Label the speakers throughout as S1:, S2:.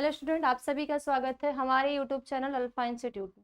S1: Hello student, आप सभी का स्वागत है हमारे यूट्यूब चैनल अल्फा इंस्टीट्यूट में।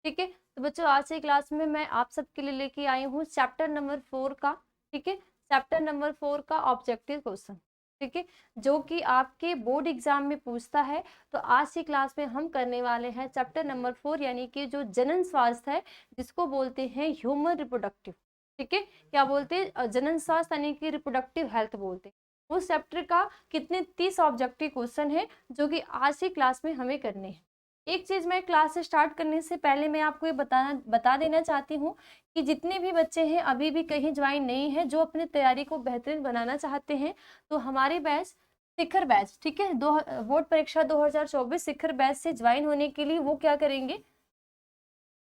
S1: ठीक है, तो बच्चों आज की क्लास में मैं आप सबके लिए लेके आई हूँ चैप्टर नंबर 4 का। ठीक है, चैप्टर नंबर 4 का ऑब्जेक्टिव क्वेश्चन। ठीक है, जो कि आपके बोर्ड एग्जाम में पूछता है। तो आज की क्लास में हम करने वाले हैं चैप्टर नंबर 4 यानी कि जो जनन स्वास्थ्य है, जिसको बोलते हैं ह्यूमन रिप्रोडक्टिव। ठीक है, क्या बोलते हैं? जनन स्वास्थ्य यानी कि रिप्रोडक्टिव हेल्थ बोलते हैं। उस चैप्टर का कितने 30 ऑब्जेक्टिव क्वेश्चन है जो कि आज की क्लास में हमें करने हैं। एक चीज मैं क्लास स्टार्ट करने से पहले मैं आपको ये बता देना चाहती हूँ कि जितने भी बच्चे हैं अभी भी कहीं ज्वाइन नहीं है, जो अपनी तैयारी को बेहतरीन बनाना चाहते हैं, तो हमारे बैच शिखर बैच, ठीक है, बोर्ड परीक्षा 2024 शिखर बैच से ज्वाइन होने के लिए वो क्या करेंगे?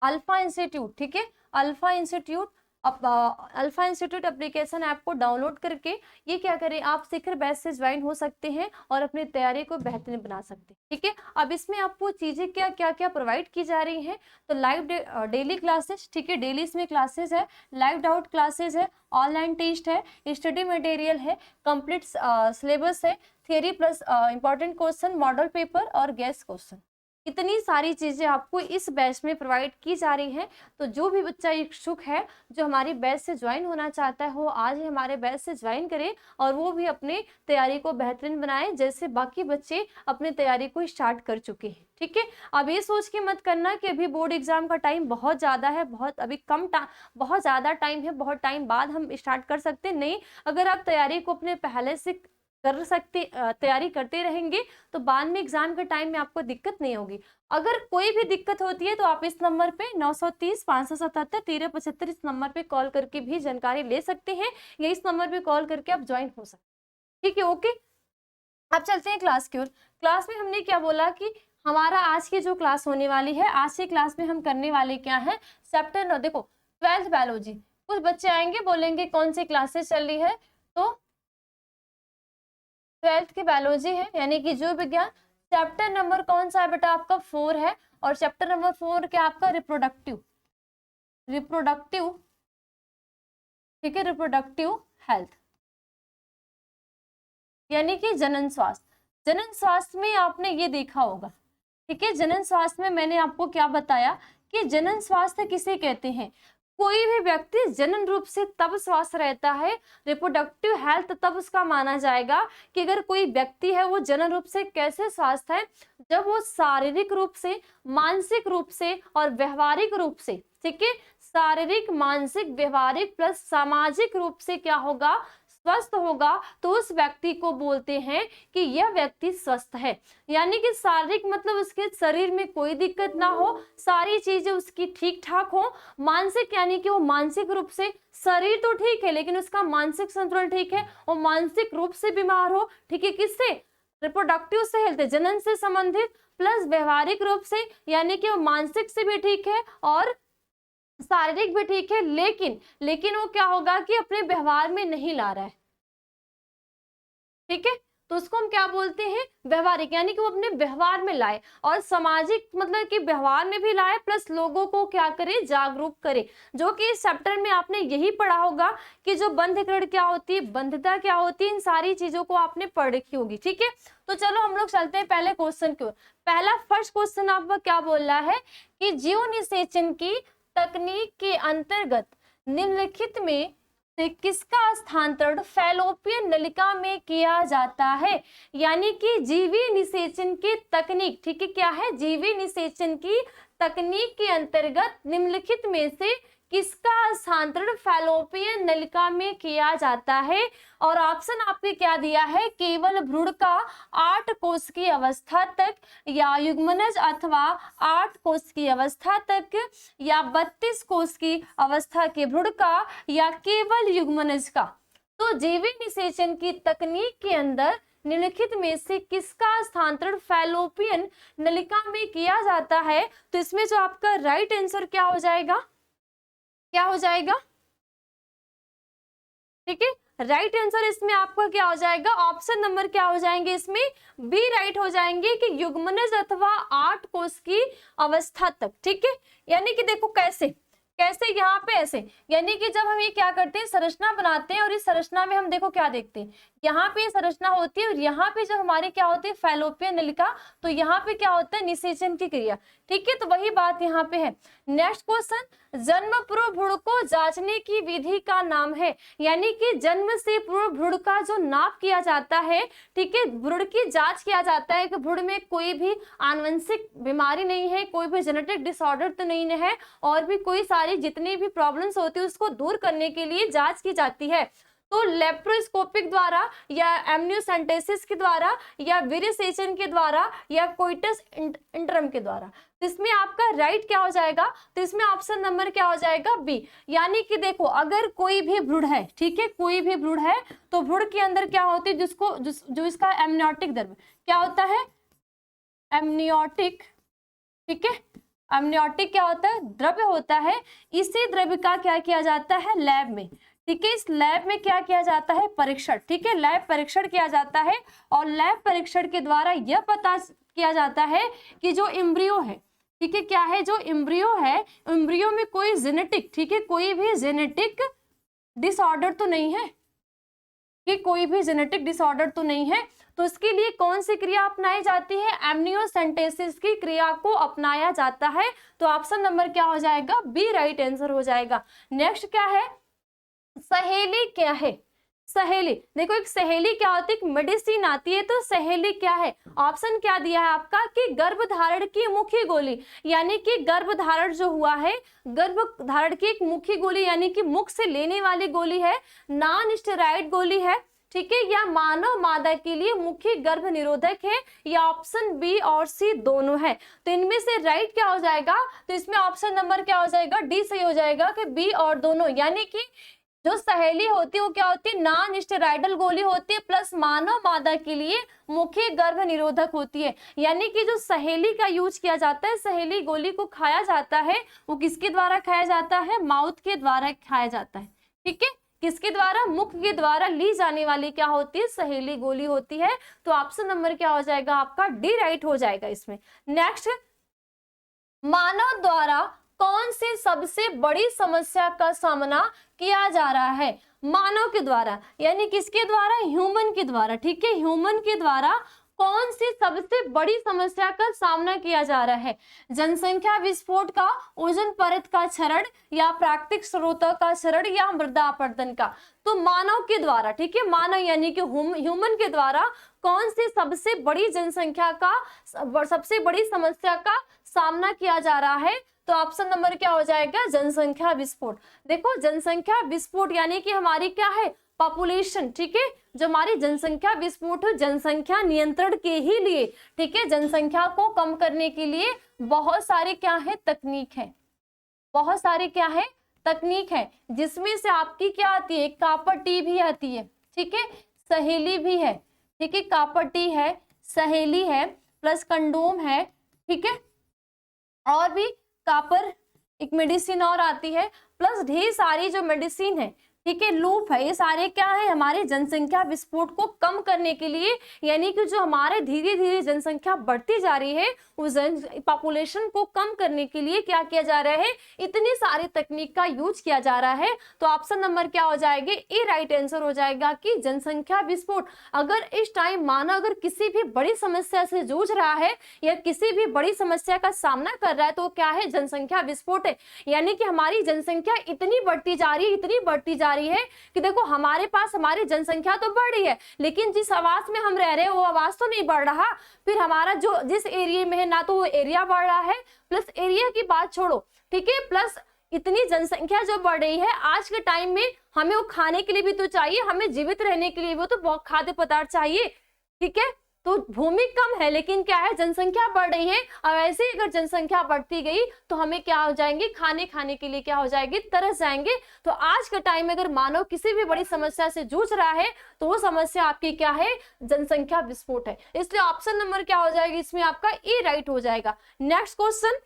S1: Alpha institute. ठीक है, alpha institute alpha institute application app को डाउनलोड करके ये क्या करें, आप शिखर बैच से ज्वाइन हो सकते हैं और अपनी तैयारी को बेहतरीन बना सकते हैं। ठीक है, अब इसमें आपको चीजें क्या क्या क्या प्रोवाइड की जा रही हैं, तो लाइव डेली क्लासेस। ठीक है, डेली इसमें क्लासेस है, लाइव डाउट क्लासेस है, ऑनलाइन टेस्ट है, स्टडी मटेरियल है, कंप्लीट सिलेबस है, theory plus important question, model paper और गेस्ट क्वेश्चन। इतनी सारी चीजें आपको इस बैच में प्रोवाइड की जा रही हैं। तो जो भी बच्चा इच्छुक है, जो हमारी बैच से ज्वाइन होना चाहता है, वो आज ही हमारे बैच से ज्वाइन करे और वो भी अपने तैयारी को बेहतरीन बनाए, जैसे बाकी बच्चे अपनी तैयारी को स्टार्ट कर चुके हैं। ठीक है, अब ये सोच के मत करना कि अभी बोर्ड एग्जाम का टाइम बहुत ज्यादा है, बहुत ज्यादा टाइम है, बहुत टाइम बाद हम स्टार्ट कर सकते नहीं। अगर आप तैयारी को अपने पहले से तैयारी करते रहेंगे तो बाद में एग्जाम के टाइम में आपको दिक्कत नहीं होगी। अगर कोई भी दिक्कत होती है तो आप इस नंबर पे 930 577 1375 इस नंबर पे कॉल करके भी जानकारी ले सकते हैं, या इस नंबर पे कॉल करके आप ज्वाइन हो सकते हैं। ठीक है, ओके। अब चलते हैं क्लास की ओर। क्लास में हमने क्या बोला कि हमारा आज की जो क्लास होने वाली है, आज की क्लास में हम करने वाले क्या है, चैप्टर 9। देखो 12th बायोलॉजी। कुछ बच्चे आएंगे बोलेंगे कौन सी क्लासेस चल रही है, तो 12th की बायोलॉजी है यानी कि जीव विज्ञान। चैप्टर नंबर कौन सा है बेटा? आपका 4 है। और चैप्टर नंबर 4 क्या आपका? रिप्रोडक्टिव। रिप्रोडक्टिव, ठीक है, रिप्रोडक्टिव हेल्थ यानी कि जनन स्वास्थ्य। जनन स्वास्थ्य में आपने ये देखा होगा, ठीक है, जनन स्वास्थ्य में मैंने आपको क्या बताया कि जनन स्वास्थ्य किसे कहते हैं? कोई भी व्यक्ति जनन रूप से तब स्वस्थ रहता है, रिप्रोडक्टिव हेल्थ तब उसका माना जाएगा कि अगर कोई व्यक्ति है वो जनन रूप से कैसे स्वस्थ है, जब वो शारीरिक रूप से, मानसिक रूप से और व्यवहारिक रूप से, ठीक है, शारीरिक, मानसिक, व्यवहारिक प्लस सामाजिक रूप से क्या होगा? स्वस्थ होगा। तो उस व्यक्ति को बोलते हैं कि यह व्यक्ति स्वस्थ है। यानी कि शारीरिक मतलब उसके शरीर में कोई दिक्कत ना हो, सारी चीजें उसकी ठीक ठाक हो। मानसिक यानी कि वो मानसिक रूप से, शरीर तो ठीक है लेकिन उसका मानसिक संतुलन ठीक है, वो मानसिक रूप से बीमार हो। ठीक है, किससे? रिप्रोडक्टिव से हेल्थ, जनन से संबंधित, प्लस व्यवहारिक रूप से यानी कि वो मानसिक से भी ठीक है और शारीरिक भी ठीक है, लेकिन वो क्या होगा कि अपने व्यवहार में नहीं ला रहा है। ठीक है, तो उसको हम क्या बोलते हैं? व्यवहारिक, यानी कि वो अपने व्यवहार में लाए। और सामाजिक मतलब कि व्यवहार में भी लाए प्लस लोगों को क्या करे? जागरूक करे। जो कि इस चैप्टर में आपने यही पढ़ा होगा कि जो बंधकरण क्या होती है, बंधता क्या होती है, इन सारी चीजों को आपने पढ़ रखी होगी। ठीक है, तो चलो हम लोग चलते हैं पहले क्वेश्चन की ओर। पहला फर्स्ट क्वेश्चन आपका क्या बोल रहा है कि जीव निषेचन की तकनीक के अंतर्गत निम्नलिखित में से किसका स्थानांतरण फैलोपियन नलिका में किया जाता है? यानी कि जीवी निषेचन की तकनीक, ठीक है, क्या है? जीवी निषेचन की तकनीक के अंतर्गत निम्नलिखित में से किसका स्थानांतरण फैलोपियन नलिका में किया जाता है? और ऑप्शन आपके क्या दिया है? केवल भ्रूण का 8 कोष की अवस्था तक, या युग्मनज अथवा 8 कोष की अवस्था तक, या 32 कोष की अवस्था के भ्रूण का, या केवल युग्मनज का। तो जीवी निषेचन की तकनीक के अंदर निम्नलिखित में से किसका स्थानांतरण फैलोपियन नलिका में किया जाता है? तो इसमें जो आपका राइट आंसर क्या हो जाएगा? क्या हो जाएगा? ठीक है, राइट आंसर इसमें आपका क्या हो जाएगा? ऑप्शन नंबर क्या हो जाएंगे इसमें? बी राइट हो जाएंगे कि युग्मनज अथवा 8 कोष की अवस्था तक। ठीक है, यानी कि देखो कैसे कैसे, यहाँ पे ऐसे, यानी कि जब हम ये क्या करते हैं, संरचना बनाते हैं और इस संरचना में हम देखो क्या देखते हैं, यहाँ पे संरचना होती है और यहाँ पे जब हमारी क्या होती है फैलोपियन नलिका, तो यहाँ पे क्या होता है निषेचन की क्रिया। ठीक है, तो वही बात यहाँ पे है। नेक्स्ट क्वेश्चन, जन्म पूर्व भ्रूण को जांचने की विधि का नाम है, यानी कि जन्म से पूर्व भ्रूण का जो नाप किया जाता है, ठीक है, भ्रूण की जांच किया जाता है कि भ्रूण में कोई भी आनुवंशिक बीमारी नहीं है, कोई भी जेनेटिक डिसऑर्डर तो नहीं है, और भी कोई सारी जितनी भी प्रॉब्लम्स होती है उसको दूर करने के लिए जांच की जाती है। तो लेप्रोस्कोपिक द्वारा या एमनियोसेंटेसिस के द्वारा या विरिसेचन के द्वारा या कोइटस इंटरम के द्वारा। तो इसमें आपका राइट क्या हो जाएगा, तो इसमें ऑप्शन नंबर क्या हो जाएगा बी। यानी कि देखो अगर कोई भी भ्रूण है, ठीक है, कोई भी भ्रूण है तो भ्रूण के अंदर क्या होती है, जो इसका एमनियोटिक द्रव्य क्या होता है, एमनियोटिक, ठीक है, एमनियोटिक क्या होता है, द्रव्य होता है। इसी द्रव्य का क्या किया जाता है लैब में, ठीक है, इस लैब में क्या किया जाता है परीक्षण, ठीक है, लैब परीक्षण किया जाता है और लैब परीक्षण के द्वारा यह पता किया जाता है कि जो एम्ब्रियो है, ठीक है, क्या है, जो एम्ब्रियो है, एम्ब्रियो में कोई जेनेटिक, ठीक है, कोई भी जेनेटिक डिसऑर्डर तो नहीं है, कि कोई भी जेनेटिक डिसऑर्डर तो नहीं है। तो इसके लिए कौन सी क्रिया अपनाई जाती है, एमनियोसेंटेसिस की क्रिया को अपनाया जाता है। तो ऑप्शन नंबर क्या हो जाएगा बी राइट आंसर हो जाएगा। नेक्स्ट क्या है, सहेली क्या है, सहेली, देखो एक सहेली क्या होती है, एक मेडिसिन आती है, तो सहेली क्या है, ऑप्शन क्या दिया है आपका कि गर्भधारण की मुख्य गोली, यानी कि गर्भधारण जो हुआ है, गर्भधारण की एक मुख्य गोली यानी कि मुख से लेने वाली गोली है, नॉन स्टेरॉइड गोली है, ठीक है, या मानव मादा के लिए मुख्य गर्भ निरोधक है, या ऑप्शन बी और सी दोनों है। तो इनमें से राइट क्या हो जाएगा, तो इसमें ऑप्शन नंबर क्या हो जाएगा डी सही हो जाएगा कि बी और दोनों, यानी कि जो सहेली होती है वो क्या होती है नॉन स्टेरॉइडल गोली होती है प्लस मानव मादा के लिए मुख्य गर्भ निरोधक होती है। यानी कि जो सहेली का यूज किया जाता है, सहेली गोली को खाया जाता है, वो किसके द्वारा खाया जाता है, माउथ के द्वारा खाया जाता है, ठीक है, किसके द्वारा, मुख के द्वारा ली जाने वाली क्या होती है सहेली गोली होती है। तो ऑप्शन नंबर क्या हो जाएगा आपका डी राइट हो जाएगा इसमें। नेक्स्ट, मानव द्वारा कौन सी सबसे बड़ी समस्या का सामना किया जा रहा है, मानव के द्वारा, यानी किसके द्वारा, ह्यूमन के द्वारा, ठीक है, ह्यूमन के द्वारा कौन सी सबसे बड़ी समस्या का सामना किया जा रहा है, जनसंख्या विस्फोट का, ओजोन परत का क्षरण, या प्राकृतिक स्रोतों का क्षरण, या मृदा अपरदन का। तो मानव के द्वारा, ठीक है, मानव यानी कि ह्यूमन के द्वारा कौन सी सबसे बड़ी जनसंख्या का, सबसे बड़ी समस्या का सामना किया जा रहा है। तो ऑप्शन नंबर क्या हो जाएगा, जनसंख्या विस्फोट। देखो जनसंख्या विस्फोट यानी कि हमारी क्या है पॉपुलेशन, ठीक है, जो हमारी जनसंख्या विस्फोट है जनसंख्या नियंत्रण के ही लिए, ठीक है, जनसंख्या को कम करने के लिए बहुत सारे क्या है तकनीक है, बहुत सारे क्या है तकनीक है, जिसमें से आपकी क्या आती है, कॉपर टी भी आती है, ठीक है, सहेली भी है, ठीक है, कॉपर टी है, सहेली है, प्लस कंडोम है, ठीक है, और भी कॉपर एक मेडिसिन और आती है, प्लस ढेर सारी जो मेडिसिन है, ठीक है, लूप है, ये सारे क्या है हमारे जनसंख्या विस्फोट को कम करने के लिए, यानी कि जो हमारे धीरे धीरे जनसंख्या बढ़ती जा रही है उस पॉपुलेशन को कम करने के लिए क्या किया जा रहा है, इतनी सारी तकनीक का यूज किया जा रहा है। तो ऑप्शन नंबर क्या हो जाएगा, ए राइट आंसर हो जाएगा कि जनसंख्या विस्फोट। अगर इस टाइम मानव अगर किसी भी बड़ी समस्या से जूझ रहा है या किसी भी बड़ी समस्या का सामना कर रहा है तो क्या है, जनसंख्या विस्फोट है। यानी कि हमारी जनसंख्या इतनी बढ़ती जा रही है, इतनी बढ़ती जा रही है कि देखो हमारे पास हमारी जनसंख्या तो बढ़ रही है, लेकिन जिस आवास में हम रह रहे हैं वो आवास तो नहीं बढ़ रहा। फिर हमारा जो जिस एरिया में है ना तो वो एरिया बढ़ रहा है, प्लस एरिया की बात छोड़ो, ठीक है, प्लस इतनी जनसंख्या जो बढ़ रही है आज के टाइम में हमें वो खाने के लिए भी तो चाहिए, हमें जीवित रहने के लिए वो तो बहुत खाद्य पदार्थ चाहिए, ठीक है। तो भूमि कम है लेकिन क्या है जनसंख्या बढ़ रही है, और ऐसे ही अगर जनसंख्या बढ़ती गई तो हमें क्या हो जाएंगे, खाने के लिए क्या हो जाएगी, तरस जाएंगे। तो आज के टाइम में अगर मानव किसी भी बड़ी समस्या से जूझ रहा है तो वो समस्या आपकी क्या है, जनसंख्या विस्फोट है। इसलिए ऑप्शन नंबर क्या हो जाएगा इसमें आपका ए राइट हो जाएगा। नेक्स्ट क्वेश्चन,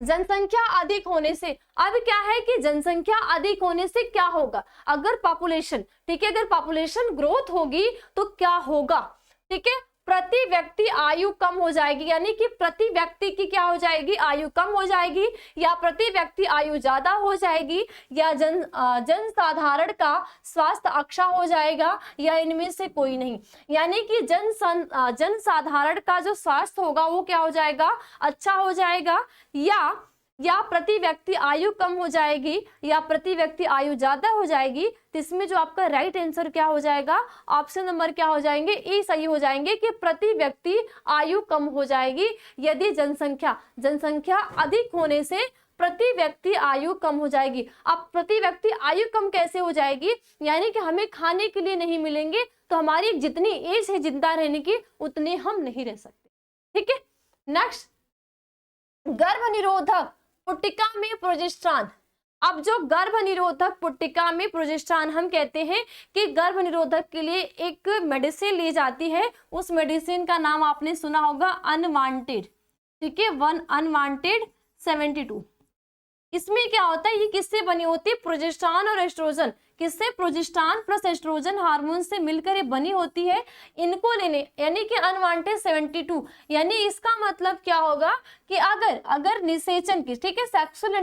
S1: जनसंख्या अधिक होने से, अब क्या है कि जनसंख्या अधिक होने से क्या होगा, अगर पॉपुलेशन, ठीक है, अगर पॉपुलेशन ग्रोथ होगी तो क्या होगा, ठीक है, प्रति व्यक्ति आयु कम हो जाएगी, यानी कि प्रति व्यक्ति की क्या हो जाएगी, आयु कम हो जाएगी, या प्रति व्यक्ति आयु ज्यादा हो जाएगी, या जनसाधारण का स्वास्थ्य अच्छा हो जाएगा, या इनमें से कोई नहीं। यानी कि जनसाधारण का जो स्वास्थ्य होगा वो क्या हो जाएगा, अच्छा हो जाएगा, या प्रति व्यक्ति आयु कम हो जाएगी, या प्रति व्यक्ति आयु ज्यादा हो जाएगी। तो इसमें जो आपका राइट आंसर क्या हो जाएगा, ऑप्शन नंबर क्या हो जाएंगे, ए सही हो जाएंगे कि प्रति व्यक्ति आयु कम हो जाएगी यदि जनसंख्या अधिक होने से प्रति व्यक्ति आयु कम हो जाएगी। अब प्रति व्यक्ति आयु कम कैसे हो जाएगी, यानी कि हमें खाने के लिए नहीं मिलेंगे, तो हमारी जितनी एज है जिंदा रहने की उतने हम नहीं रह सकते। ठीक है, नेक्स्ट, गर्भ निरोधक पुट्टिका में प्रोजेस्टेरॉन। अब जो गर्भ निरोधक पुट्टिका में प्रोजेस्टेरॉन, हम कहते हैं कि गर्भ निरोधक के लिए एक मेडिसिन ली जाती है, उस मेडिसिन का नाम आपने सुना होगा अनवांटेड। ठीक है, अनवांटेड 72। इसमें क्या होता है, ये किससे बनी होती है, प्रोजेस्टेरॉन और एस्ट्रोजन। किससे, प्रोजेस्टेरॉन प्लस एस्ट्रोजन हार्मोन से मिलकर ये बनी होती है। इनको लेने, यानी कि अनवांटेड 72, यानी इसका मतलब क्या होगा कि अगर निषेचन की, ठीक है, सेक्सुअल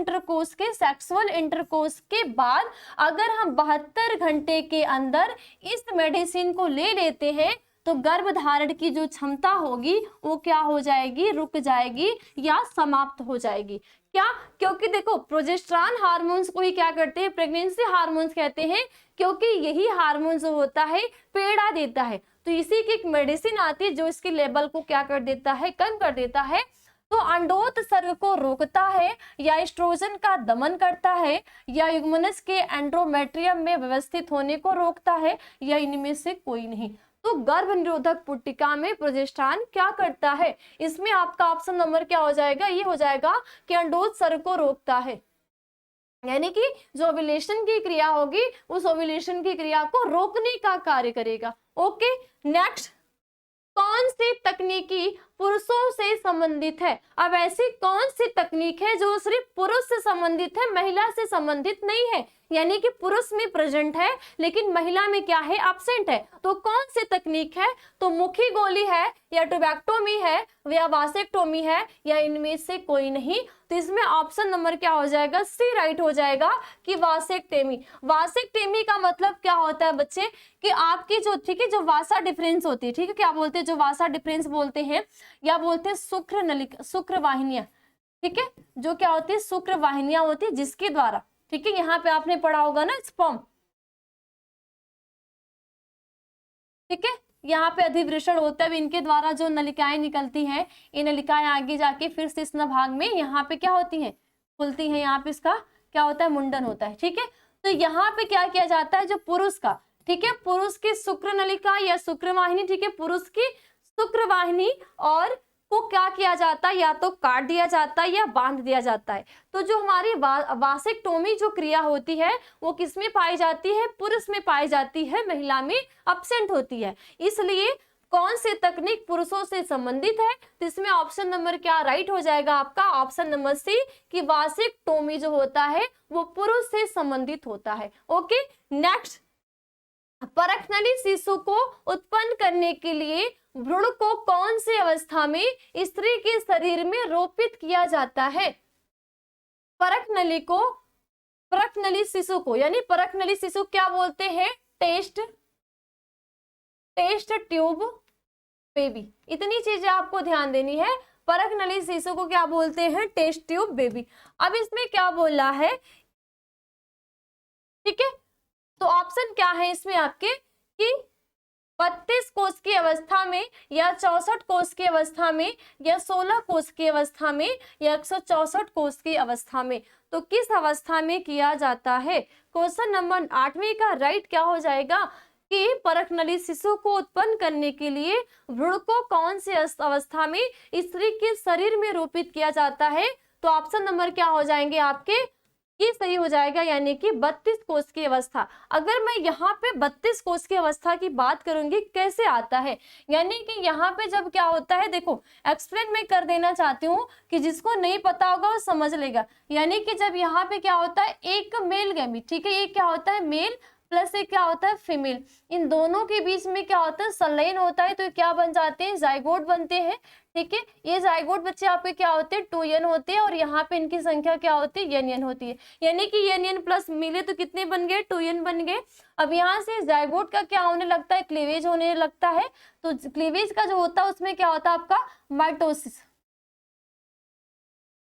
S1: इंटरकोर्स के बाद अगर हम 72 घंटे के अंदर इस मेडिसिन को ले लेते हैं तो गर्भधारण की जो क्षमता होगी वो क्या हो जाएगी, रुक जाएगी या समाप्त हो जाएगी। क्या, क्योंकि देखो प्रोजेस्टेरॉन हार्मोन्स को ही क्या करते हैं, प्रेगनेंसी हार्मोन्स कहते हैं, क्योंकि यही हार्मोन जो होता है पेड़ा देता है। तो इसी की एक मेडिसिन आती है जो इसके लेवल को क्या कर देता है, कम कर देता है। तो अंडोत्सर्ग को रोकता है, या एस्ट्रोजन का दमन करता है, या युग्मनज के एंड्रोमेट्रियम में व्यवस्थित होने को रोकता है, या इनमें से कोई नहीं। तो गर्भ निरोधक पुट्टिका में प्रोजेस्टेरॉन क्या करता है, इसमें आपका ऑप्शन नंबर क्या हो जाएगा, ये हो जाएगा कि अंडोत्सर्ग को रोकता है, यानी कि जो ओव्यूलेशन की क्रिया होगी उस ओव्यूलेशन की क्रिया को रोकने का कार्य करेगा। ओके, नेक्स्ट, कौन सी तकनीकी पुरुषों से संबंधित है। अब ऐसी कौन सी तकनीक है जो सिर्फ पुरुष से संबंधित है, महिला से संबंधित नहीं है, यानी कि पुरुष में प्रेजेंट है लेकिन महिला में क्या है, एब्सेंट है। तो कौन सी तकनीक है, तो मुखी गोली है, या ट्यूबेक्टोमी है, या वासेक्टोमी है, या इनमें से कोई नहीं। तो इसमें ऑप्शन नंबर क्या हो जाएगा, सी राइट हो जाएगा कि वासेक्टोमी। वासेक्टोमी का मतलब क्या होता है बच्चे, कि आपकी जो, ठीक है, जो वासा डिफरेंस होती है, ठीक है, क्या बोलते हैं, जो वासा डिफरेंस बोलते हैं, या बोलते हैं शुक्र नलिका, शुक्र वाहिनियां, ठीक है, जो क्या होती है, शुक्र वाहिनियां होती है, जिसके द्वारा, ठीक है, यहाँ पे आपने पढ़ा होगा ना स्पर्म, ठीक है, यहाँ पे अधिवृषण होता है, इनके द्वारा जो नलिकाएं निकलती हैं, ये नलिकाएं आगे जाके फिर शिश्न भाग में यहाँ पे क्या होती हैं, खुलती हैं, यहाँ पे इसका क्या होता है, मुंडन होता है। ठीक है, तो यहाँ पे क्या किया जाता है, जो पुरुष का, ठीक है, पुरुष की शुक्र नलिका या शुक्र वाहिनी, ठीक है, पुरुष की शुक्र वाहिनी और को क्या किया जाता है, या तो काट दिया जाता है या बांध दिया जाता है। तो जो हमारी वासेक्टोमी जो क्रिया होती है वो किसमें पाई जाती है, पुरुष में पाई जाती है, महिला में एब्सेंट होती है। इसलिए कौन सी तकनीक पुरुषों से संबंधित है, तो इसमें ऑप्शन नंबर क्या राइट हो जाएगा आपका, ऑप्शन नंबर सी, कि वासेक्टोमी जो होता है वो पुरुष से संबंधित होता है। ओके, नेक्स्ट, परखनली शिशु को उत्पन्न करने के लिए भ्रूण को कौन सी अवस्था में स्त्री के शरीर में रोपित किया जाता है। परखनली शिशु को, यानी परखनली शिशु क्या बोलते हैं, टेस्ट ट्यूब बेबी। इतनी चीजें आपको ध्यान देनी है, परखनली शिशु को क्या बोलते हैं, टेस्ट ट्यूब बेबी। अब इसमें क्या बोला है, ठीक है, तो ऑप्शन क्या है इसमें आपके, कि 32 कोष की अवस्था में, या 64 कोष की अवस्था में, या 16 कोष की अवस्था में, या 164 कोष की अवस्था में। तो किस अवस्था में किया जाता है। क्वेश्चन नंबर 8वें का राइट क्या हो जाएगा, कि परखनली शिशु को उत्पन्न करने के लिए भ्रूण को कौन सी अवस्था में स्त्री के शरीर में रोपित किया जाता है। तो ऑप्शन नंबर क्या हो जाएंगे आपके, ये सही हो जाएगा, यानी कि 32 कोष की अवस्था। अगर मैं यहाँ पे 32 कोष की अवस्था की बात करूंगी, कैसे आता है, यानी कि यहाँ पे जब क्या होता है, देखो एक्सप्लेन मैं कर देना चाहती हूँ कि जिसको नहीं पता होगा वो समझ लेगा। यानी कि जब यहाँ पे क्या होता है, एक मेल गैमीट, ठीक है, ये क्या होता है, मेल प्लस एक क्या होता है फीमेल, इन दोनों के बीच में क्या होता है संलयन होता है, तो क्या बन जाते हैं जाइगोट बनते हैं। ठीक है, ये जाइगोट बच्चे आपके क्या होते हैं 2n होते हैं, और यहाँ पे इनकी संख्या क्या होती है n होती है, यानी कि n प्लस मिले तो कितने बन गए 2n बन गए। अब यहाँ से जाइगोट का क्या होने लगता है क्लीवेज होने लगता है, तो क्लीवेज का जो होता है उसमें क्या होता है आपका माइटोसिस।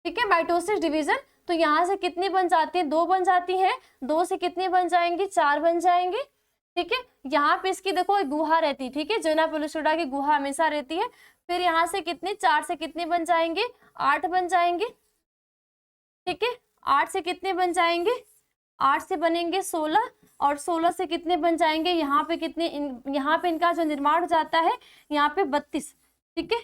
S1: ठीक है, माइटोसिस डिवीजन, तो यहाँ से कितनी बन जाती है 2 बन जाती है, 2 से कितनी बन जाएंगी 4 बन जाएंगे। ठीक है, यहाँ पे इसकी देखो एक गुहा रहती है, ठीक है, जोना पेलुसुडा की गुहा हमेशा रहती है। फिर यहाँ से कितने 4 से कितने बन जाएंगे 8 बन जाएंगे। ठीक है, 8 से कितने बन जाएंगे 8 से बनेंगे 16, और 16 से कितने बन जाएंगे यहाँ पे कितने यहाँ पे इनका जो निर्माण हो जाता है यहाँ पे 32। ठीक है,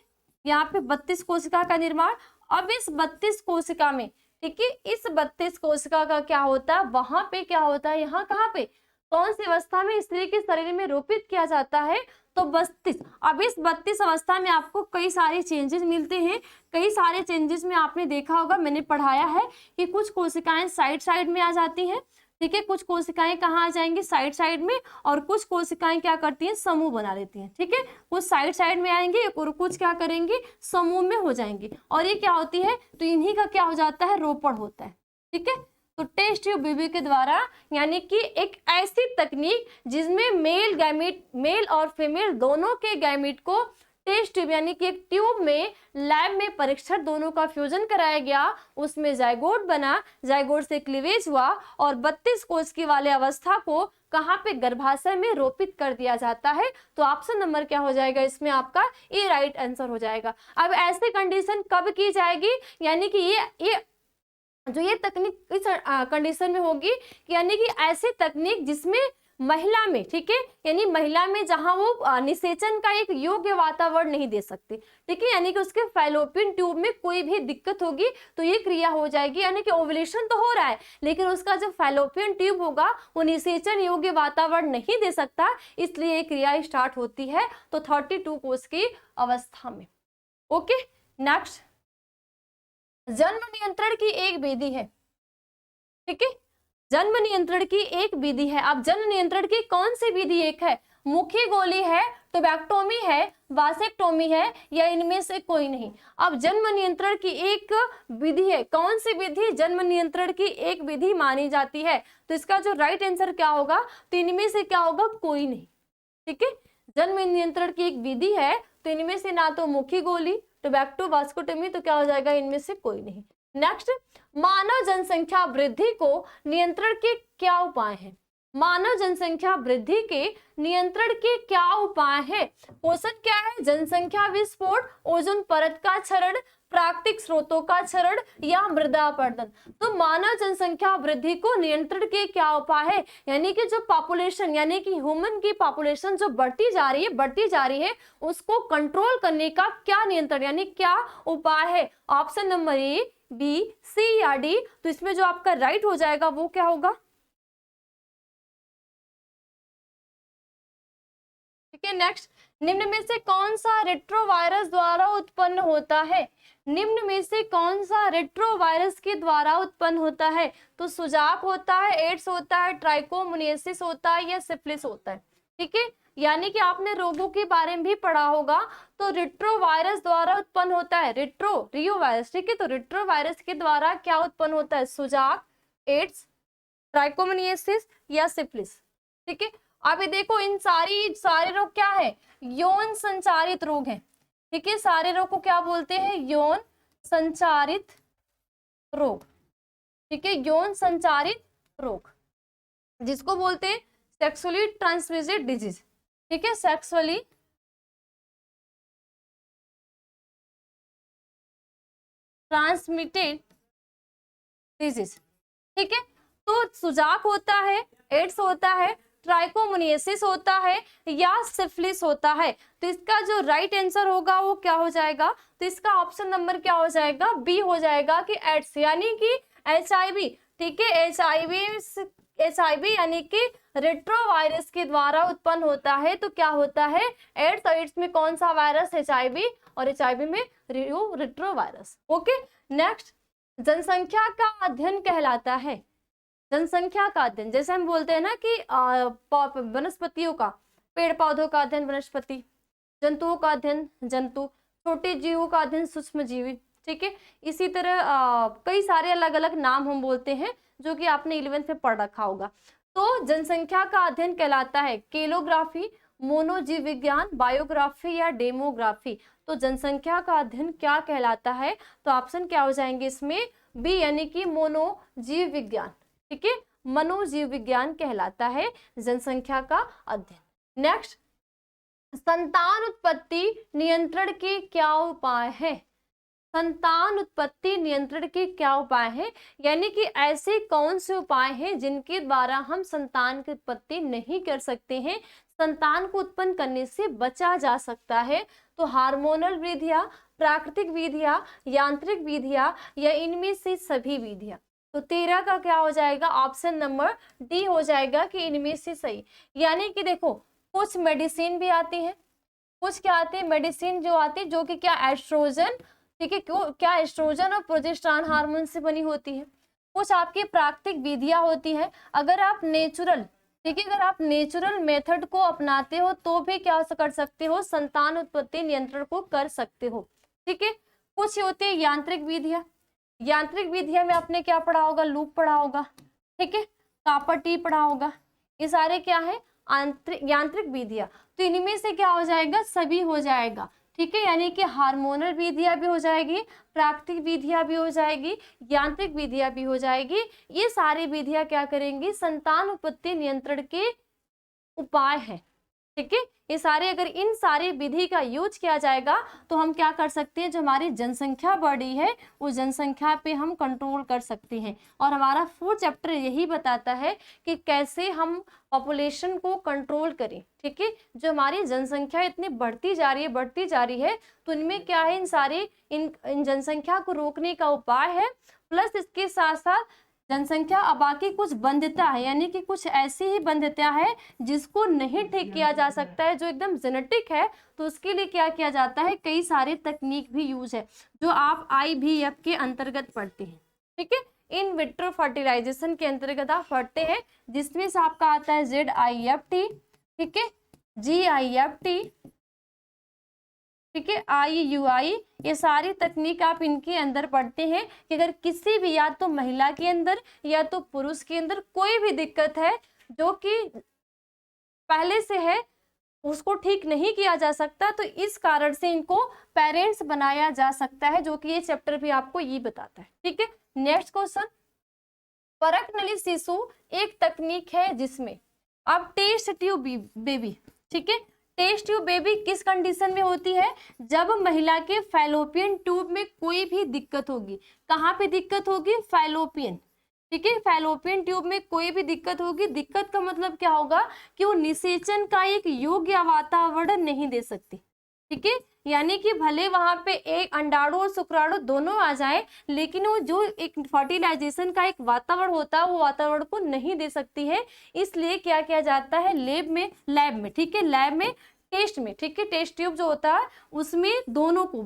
S1: यहाँ पे 32 कोशिका का निर्माण। अब इस 32 कोशिका में, ठीक है, इस 32 कोशिका का क्या होता है वहां पे क्या होता है, यहाँ कहाँ पे कौन सी अवस्था में स्त्री के शरीर में रोपित किया जाता है, तो 32। अब इस 32 अवस्था में आपको कई सारे चेंजेस मिलते हैं। कई सारे चेंजेस में आपने देखा होगा, मैंने पढ़ाया है कि कुछ कोशिकाएं साइड में आ जाती हैं। ठीक है, कुछ कोशिकाएं कहाँ आ जाएंगी साइड में, और कुछ कोशिकाएं क्या करती हैं समूह बना लेती हैं। ठीक है, कुछ साइड में आएंगे और कुछ क्या करेंगी समूह में हो जाएंगे, और ये क्या होती है तो इन्हीं का क्या हो जाता है रोपण होता है। ठीक है, तो टेस्ट ट्यूब बेबी के द्वारा, यानी कि एक ऐसी तकनीक जिसमें मेल और फीमेल दोनों के गैमीट को टेस्ट ट्यूब यानी कि एक ट्यूब में लैब में परीक्षण दोनों का फ्यूजन कराया गया, उसमें जाइगोट बना, जाइगोट से क्लीवेज हुआ, और 32 कोशिका वाले अवस्था को कहाँ पे गर्भाशय में रोपित कर दिया जाता है। तो ऑप्शन नंबर क्या हो जाएगा इसमें आपका ए राइट आंसर हो जाएगा। अब ऐसी कंडीशन कब की जाएगी, यानी कि ये तकनीक इस कंडीशन में होगी, यानी कि ऐसी तकनीक जिसमें महिला में, ठीक है, यानी महिला में जहां वो निषेचन का एक योग्य वातावरण नहीं दे सकती। ठीक है, यानी कि उसके फैलोपियन ट्यूब में कोई भी दिक्कत होगी तो ये क्रिया हो जाएगी, यानी कि ओवुलेशन तो हो रहा है लेकिन उसका जो फैलोपियन ट्यूब होगा वो निषेचन योग्य वातावरण नहीं दे सकता, इसलिए ये क्रिया स्टार्ट होती है तो 32 कोष की अवस्था में। ओके, नेक्स्ट, जन्म नियंत्रण की एक विधि है। ठीक है, जन्म नियंत्रण की एक विधि है। अब जन्म नियंत्रण की कौन सी विधि एक है, मुखी गोली है, टोबैक्टोमी है, वासेक्टोमी है, या इनमें से कोई नहीं। अब जन्म नियंत्रण की एक विधि है, कौन सी विधि जन्म नियंत्रण की एक विधि मानी जाती है, तो इसका जो राइट आंसर क्या होगा, तो इनमें से क्या होगा कोई नहीं। ठीक है, जन्म नियंत्रण की एक विधि है तो इनमें से ना तो मुखी गोली, टोबैक्टो, वास्कोटोमी, तो क्या हो जाएगा इनमें से कोई नहीं। नेक्स्ट, मानव जनसंख्या वृद्धि को नियंत्रण के क्या उपाय हैं। मानव जनसंख्या वृद्धि के नियंत्रण के क्या उपाय हैं। क्वेश्चन क्या है, जनसंख्या विस्फोट, ओजोन परत का क्षरण, प्राकृतिक स्रोतों का क्षरण, या मृदा अपरदन। तो मानव जनसंख्या वृद्धि को नियंत्रण के क्या उपाय है, यानी कि जो पॉपुलेशन यानी कि ह्यूमन की पॉपुलेशन जो बढ़ती जा रही है उसको कंट्रोल करने का क्या नियंत्रण यानी क्या उपाय है। ऑप्शन नंबर ए, बी, सी या डी। तो इसमें जो आपका राइट हो जाएगा वो क्या होगा। ठीक है, नेक्स्ट, निम्न में से कौन सा रेट्रोवायरस द्वारा उत्पन्न होता है। निम्न में से कौन सा रेट्रोवायरस के द्वारा उत्पन्न होता है, तो सुजाक होता है, एड्स होता है, ट्राइकोमोनियासिस होता है, या सिफिलिस होता है। ठीक है, यानी कि आपने रोगों के बारे में भी पढ़ा होगा, तो रेट्रोवायरस द्वारा उत्पन्न होता है रियो वायरस। ठीक है, तो रेट्रोवायरस के द्वारा क्या उत्पन्न होता है, सुजाक, एड्स, ट्राइकोमोनियासिस, या सिफिलिस। ठीक है, अभी देखो इन सारे रोग क्या है, यौन संचारित रोग हैं। ठीक है, सारे रोग को क्या बोलते हैं, यौन संचारित रोग। ठीक है, यौन संचारित रोग जिसको बोलते हैं सेक्सुअली ट्रांसमिटेड डिजीज। ठीक है, सेक्सुअली ट्रांसमिटेड डिजीज। ठीक है, तो सुजाक होता है, एड्स होता है, ट्राइकोमोनियासिस होता है, या सिफिलिस होता है। तो इसका जो राइट आंसर होगा वो क्या हो जाएगा, तो इसका ऑप्शन नंबर क्या हो जाएगा, बी हो जाएगा कि एड्स यानी कि HIV। ठीक है, HIV यानी कि रेट्रोवायरस के द्वारा उत्पन्न होता है। तो क्या होता है एड्स, और एड्स में कौन सा वायरस, HIV, और HIV में रेट्रोवायरस। ओके, नेक्स्ट, जनसंख्या का अध्ययन कहलाता है। जनसंख्या का अध्ययन, जैसे हम बोलते हैं ना कि वनस्पतियों का, पेड़ पौधों का अध्ययन वनस्पति, जंतुओं का अध्ययन जंतु, छोटे जीवों का अध्ययन सूक्ष्म जीवी, ठीक है। इसी तरह कई सारे अलग अलग नाम हम बोलते हैं जो कि आपने 11th में पढ़ रखा होगा। तो जनसंख्या का अध्ययन कहलाता है केलोग्राफी, मोनोजीव विज्ञान, बायोग्राफी या डेमोग्राफी। तो जनसंख्या का अध्ययन क्या कहलाता है, तो ऑप्शन क्या हो जाएंगे इसमें, बी यानी कि मोनोजीव विज्ञान, ठीक है, मनोजीव विज्ञान कहलाता है जनसंख्या का अध्ययन। नेक्स्ट, संतान उत्पत्ति नियंत्रण के क्या उपाय है। संतान उत्पत्ति नियंत्रण के क्या उपाय हैं, यानी कि ऐसे कौन से उपाय हैं जिनके द्वारा हम संतान की उत्पत्ति नहीं कर सकते हैं, संतान को उत्पन्न करने से बचा जा सकता है। तो हार्मोनल विधियां, प्राकृतिक विधियां, यांत्रिक विधियां या इनमें से सभी विधियां। तो 13 का क्या हो जाएगा, ऑप्शन नंबर डी हो जाएगा कि इनमें से सही। यानी कि देखो कुछ मेडिसिन भी आती है, कुछ क्या आती है, मेडिसिन जो आती है जो कि क्या एस्ट्रोजन, ठीक है, क्यों क्या एस्ट्रोजन और प्रोजेस्टेरॉन हार्मोन से बनी होती है। कुछ आपकी प्राकृतिक विधियां होती है, अगर आप नेचुरल, ठीक है, अगर आप नेचुरल मेथड को अपनाते हो तो भी क्या कर सकते हो, संतान उत्पत्ति नियंत्रण को कर सकते हो, ठीक है। कुछ होती है यांत्रिक विधियां, यांत्रिक विधियां में आपने क्या पढ़ा होगा, लूप पढ़ा होगा, ठीक है, कापर टी पढ़ा होगा, ये सारे क्या है यांत्रिक विधियां। तो इनमें से क्या हो जाएगा, सभी हो जाएगा, ठीक है, यानी कि हार्मोनल विधियां भी हो जाएगी, प्राकृतिक विधियां भी हो जाएगी, यांत्रिक विधियां भी हो जाएगी। ये सारी विधियां क्या करेंगी, संतान उत्पत्ति नियंत्रण के उपाय हैं, ठीक है। ये सारे, अगर इन सारी विधि का यूज किया जाएगा तो हम क्या कर सकते हैं, जो हमारी जनसंख्या बढ़ी है उस जनसंख्या पे हम कंट्रोल कर सकते हैं। और हमारा 4th चैप्टर यही बताता है कि कैसे हम पॉपुलेशन को कंट्रोल करें, ठीक है। जो हमारी जनसंख्या इतनी बढ़ती जा रही है, तो इनमें क्या है, इन सारे इन जनसंख्या को रोकने का उपाय है। प्लस इसके साथ साथ जनसंख्या अब बाकी कुछ बंध्यता है, यानी कि कुछ ऐसी ही बंध्यता है जिसको नहीं ठीक किया जा सकता है, जो एकदम जेनेटिक है, तो उसके लिए क्या किया जाता है, कई सारे तकनीक भी यूज है जो आप IVF के अंतर्गत पढ़ते हैं, ठीक है, इन विट्रो फर्टिलाइजेशन के अंतर्गत आप पढ़ते हैं, जिसमें से आपका आता है ZIFT, ठीक है, GIFT, ठीक है, IUI, ये सारी तकनीक आप इनके अंदर पढ़ते हैं कि अगर किसी भी, या तो महिला के अंदर या तो पुरुष के अंदर कोई भी दिक्कत है जो कि पहले से है, उसको ठीक नहीं किया जा सकता, तो इस कारण से इनको पेरेंट्स बनाया जा सकता है, जो कि ये चैप्टर भी आपको ये बताता है, ठीक है। नेक्स्ट क्वेश्चन, परक नली शिशु एक तकनीक है जिसमें अब टेस्ट ट्यूब बेबी, ठीक है, टेस्ट ट्यूब बेबी किस कंडीशन में होती है, जब महिला के फैलोपियन ट्यूब में कोई भी दिक्कत होगी। कहाँ पे दिक्कत होगी, फैलोपियन, ठीक है, फैलोपियन ट्यूब में कोई भी दिक्कत होगी। दिक्कत का मतलब क्या होगा कि वो निषेचन का एक योग्य वातावरण नहीं दे सकती, ठीक है, यानी कि भले वहां पे एक अंडाणु और शुक्राणु दोनों आ जाए, लेकिन वो जो एक फर्टिलाइजेशन का एक वातावरण होता है वो वातावरण को नहीं दे सकती है। इसलिए क्या किया जाता है, लैब में, ठीक है, लैब में टेस्ट में, ठीक है, टेस्ट ट्यूब जो होता है उसमें दोनों को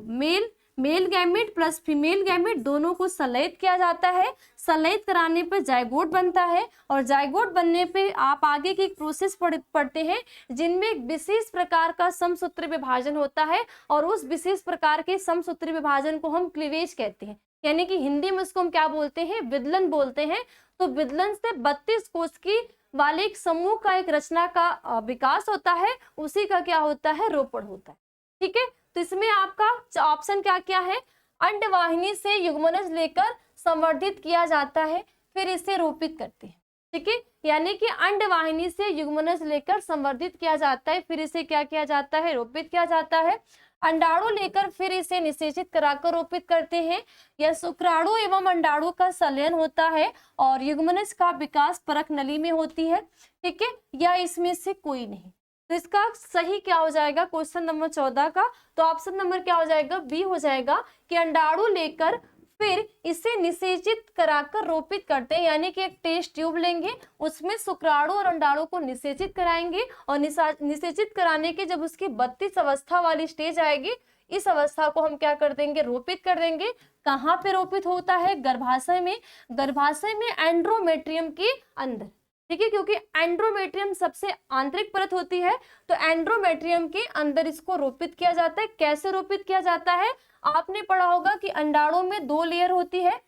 S1: male gamete plus female gamete दोनों को संलयित किया जाता है। संलयित कराने पर जायगोट बनता है, और जायगोट बनने पे आप आगे की एक प्रोसेस पढ़ते हैं जिनमें एक विशेष प्रकार का समसूत्री विभाजन होता है, और उस विशेष प्रकार के समसूत्री विभाजन को हम क्लीवेज कहते हैं, यानी कि हिंदी में उसको हम क्या बोलते हैं, विदलन बोलते हैं। तो विदलन से 32 कोष की वाले एक समूह का एक रचना का विकास होता है, उसी का क्या होता है, रोपण होता है, ठीक है। तो इसमें आपका ऑप्शन क्या क्या है, अंडवाहिनी से युग्मनज लेकर संवर्धित किया जाता है, फिर इसे रोपित करते हैं, ठीक है, यानी कि अंडवाहिनी से युग्मनज लेकर संवर्धित किया जाता है, फिर इसे क्या किया जाता है, रोपित किया जाता है। अंडाणु लेकर फिर इसे निषेचित कराकर रोपित करते हैं, या शुक्राणु एवं अंडाणु का संलयन होता है और युग्मनज का विकास परक नली में होती है, ठीक है, या इसमें से कोई नहीं। तो इसका सही क्या हो जाएगा क्वेश्चन नंबर 14 का, तो ऑप्शन नंबर क्या हो जाएगा, बी हो जाएगा कि अंडाणु लेकर फिर इसे निषेचित कराकर रोपित करते हैं, यानी कि एक टेस्ट ट्यूब लेंगे, उसमें शुक्राणु और अंडाणु को निषेचित कराएंगे और निषेचित कराने के जब उसकी 32 अवस्था वाली स्टेज आएगी, इस अवस्था को हम क्या कर देंगे, रोपित कर देंगे। कहाँ पे रोपित होता है, गर्भाशय में। गर्भाशय में एंड्रोमेट्रियम के अंदर, ठीक है, क्योंकि एंड्रोमेट्रियम सबसे आंतरिक परत होती है, तो एंड्रोमेट्रियम के अंदर इसको रोपित किया जाता है। कैसे रोपित किया जाता है, आपने पढ़ा होगा कि अंडाणु में 2 लेयर होती है,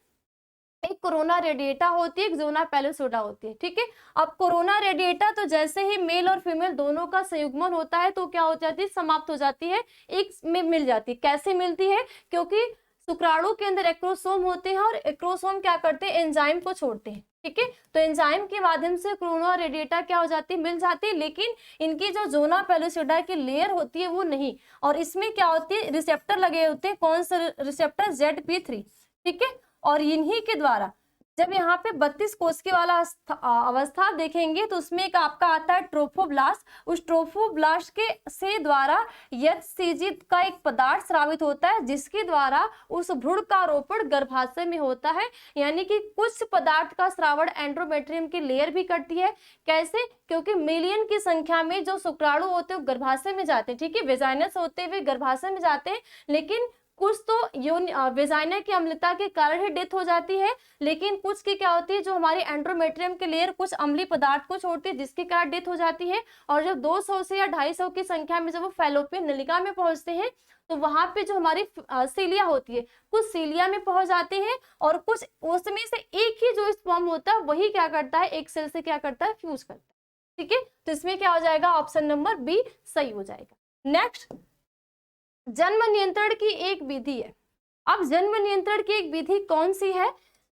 S1: एक कोरोना रेडिएटा होती है, एक जोना पेलोसोडा होती है, ठीक है। अब कोरोना रेडिएटा तो जैसे ही मेल और फीमेल दोनों का संयुग्मन होता है तो क्या हो जाती है, समाप्त हो जाती है, एक में मिल जाती है। कैसे मिलती है, क्योंकि शुक्राणु के अंदर एक्रोसोम होते हैं और एक्रोसोम क्या करते हैं, एंजाइम को छोड़ते हैं, ठीक है। तो एंजाइम के माध्यम से कोरोना रेडिएटा क्या हो जाती है, मिल जाती है, लेकिन इनकी जो जोना पेलोसोडा की लेयर होती है वो नहीं। और इसमें क्या होती है, रिसेप्टर लगे होते हैं, कौन सा रिसेप्टर, ZP3, ठीक है। और इन्हीं के द्वारा जब यहाँ पे 32 कोशिका वाला अवस्था देखेंगे तो उसमें एक आपका आता है ट्रोफोब्लास्ट। उस ट्रोफोब्लास्ट के से द्वारा HCG का एक पदार्थ स्रावित होता है, जिसके द्वारा उस भ्रूण का रोपण गर्भाशय में होता है। यानी कि कुछ पदार्थ का श्रावण एंड्रोमेट्रियम की लेयर भी करती है। कैसे, क्योंकि मिलियन की संख्या में जो शुक्राणु होते हैं गर्भाशय में जाते हैं, ठीक है, वेजाइनस होते हुए गर्भाशय में जाते हैं, लेकिन कुछ तो वेजाइना की अम्लता के कारण ही डेथ हो जाती है, लेकिन कुछ की क्या होती है, जो हमारी एंड्रोमेट्रियम की लेयर कुछ अम्लीय पदार्थ को छोड़ती है, जिसके कारण डेथ हो जाती है। और जब 200 से या 250 की संख्या में जब वो फैलोपियन नलिका में पहुंचते हैं तो वहां पे जो हमारी सीलिया होती है, कुछ सीलिया में पहुंच जाते हैं और कुछ उसमें से एक ही जो स्पर्म होता है वही क्या करता है, एक सेल से क्या करता है, फ्यूज करता है, ठीक है। तो इसमें क्या हो जाएगा, ऑप्शन नंबर बी सही हो जाएगा। नेक्स्ट, जन्म नियंत्रण की एक विधि है। अब जन्म नियंत्रण की एक विधि कौन सी है,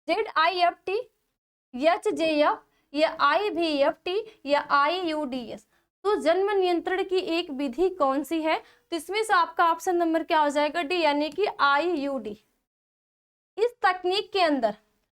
S1: ZIFT, HJF या IVFT या IUDS। तो जन्म नियंत्रण की एक विधि कौन सी है, तो इसमें से आपका ऑप्शन नंबर क्या हो जाएगा, डी, यानी कि IUD। इस तकनीक के अंदर,